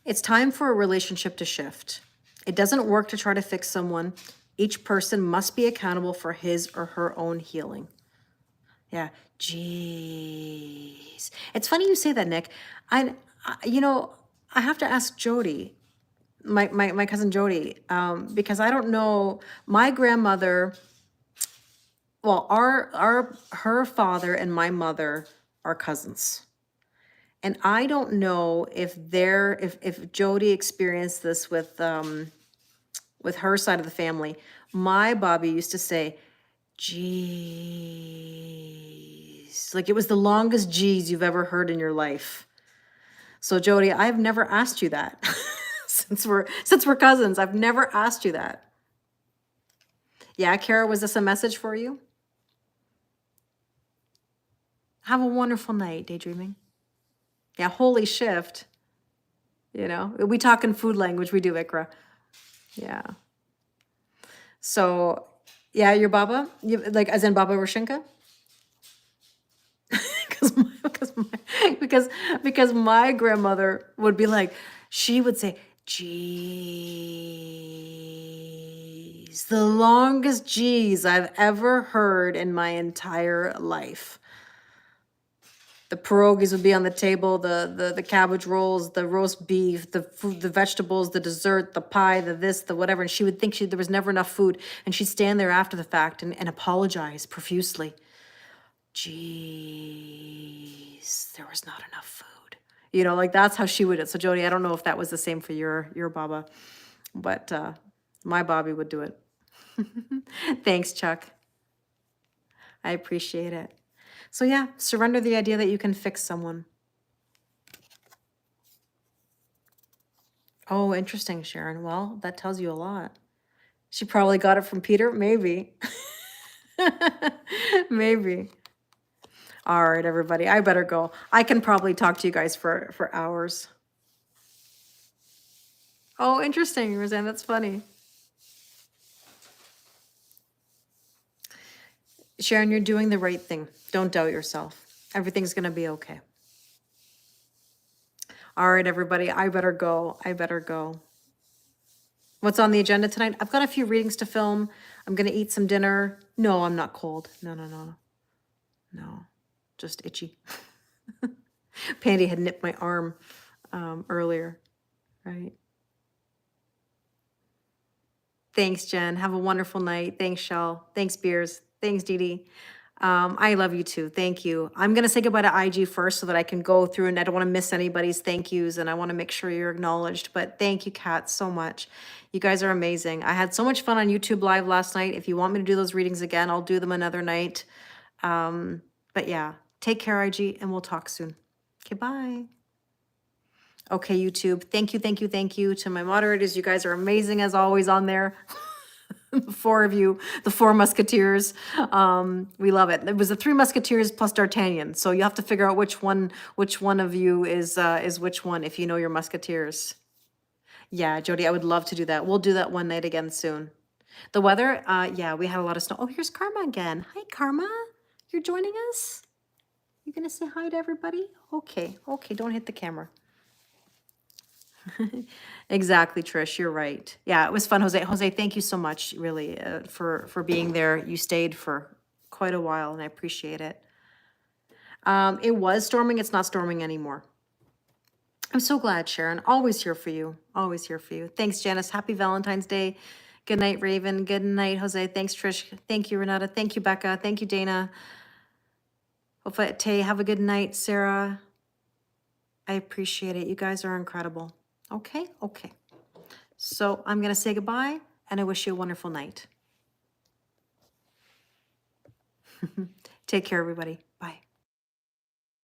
S1: It's time for a relationship to shift. It doesn't work to try to fix someone. Each person must be accountable for his or her own healing. Yeah. Jeez. It's funny you say that, Nick. You know, I have to ask Jody, my cousin Jody, because I don't know. My grandmother, well, her father and my mother are cousins. And I don't know if Jody experienced this with her side of the family. My Bobby used to say, geez, like it was the longest geez you've ever heard in your life. So Jody, I've never asked you that. since we're cousins, I've never asked you that. Yeah, Kara, was this a message for you? Have a wonderful night, daydreaming. Yeah, holy shift. You know, we talk in food language. We do, Ikra. Yeah. So, yeah, your Baba, like as in Baba Rashinka? because my grandmother would be like, she would say, geez, the longest geez I've ever heard in my entire life. The pierogies would be on the table, the cabbage rolls, the roast beef, the food, the vegetables, the dessert, the pie, the this, the whatever. And she would think there was never enough food. And she'd stand there after the fact and apologize profusely. Geez, there was not enough food. You know, like that's how she would. So Jody, I don't know if that was the same for your Baba, but my Bobby would do it. Thanks, Chuck. I appreciate it. So yeah, surrender the idea that you can fix someone. Oh, interesting, Sharon. Well, that tells you a lot. She probably got it from Peter. Maybe. Maybe. All right, everybody. I better go. I can probably talk to you guys for hours. Oh, interesting, Roseanne. That's funny. Sharon, you're doing the right thing. Don't doubt yourself. Everything's going to be okay. All right, everybody. I better go. I better go. What's on the agenda tonight? I've got a few readings to film. I'm going to eat some dinner. No, I'm not cold. No. No, just itchy. Pandy had nipped my arm earlier, right? Thanks, Jen. Have a wonderful night. Thanks, Shell. Thanks, Beers. Thanks, Dee Dee. I love you too. Thank you. I'm going to say goodbye to IG first so that I can go through and I don't want to miss anybody's thank yous and I want to make sure you're acknowledged. But thank you, Kat, so much. You guys are amazing. I had so much fun on YouTube Live last night. If you want me to do those readings again, I'll do them another night. But yeah, take care, IG, and we'll talk soon. Okay, bye. Okay, YouTube. Thank you, thank you, thank you to my moderators. You guys are amazing as always on there. The four of you, the four musketeers. We love it. It was the three musketeers plus D'Artagnan. So you have to figure out which one of you is which one if you know your musketeers. Yeah, Jody, I would love to do that. We'll do that one night again soon. The weather, yeah, we had a lot of snow. Oh, here's Karma again. Hi, Karma. You're joining us? You gonna say hi to everybody? Okay, okay, don't hit the camera. Exactly, Trish, you're right. Yeah, it was fun, Jose. Jose, thank you so much, really, for being there. You stayed for quite a while, and I appreciate it. It was storming. It's not storming anymore. I'm so glad, Sharon. Always here for you. Always here for you. Thanks, Janice. Happy Valentine's Day. Good night, Raven. Good night, Jose. Thanks, Trish. Thank you, Renata. Thank you, Becca. Thank you, Dana. Tay, have a good night, Sarah. I appreciate it. You guys are incredible. Okay, okay. So I'm going to say goodbye, and I wish you a wonderful night. Take care, everybody.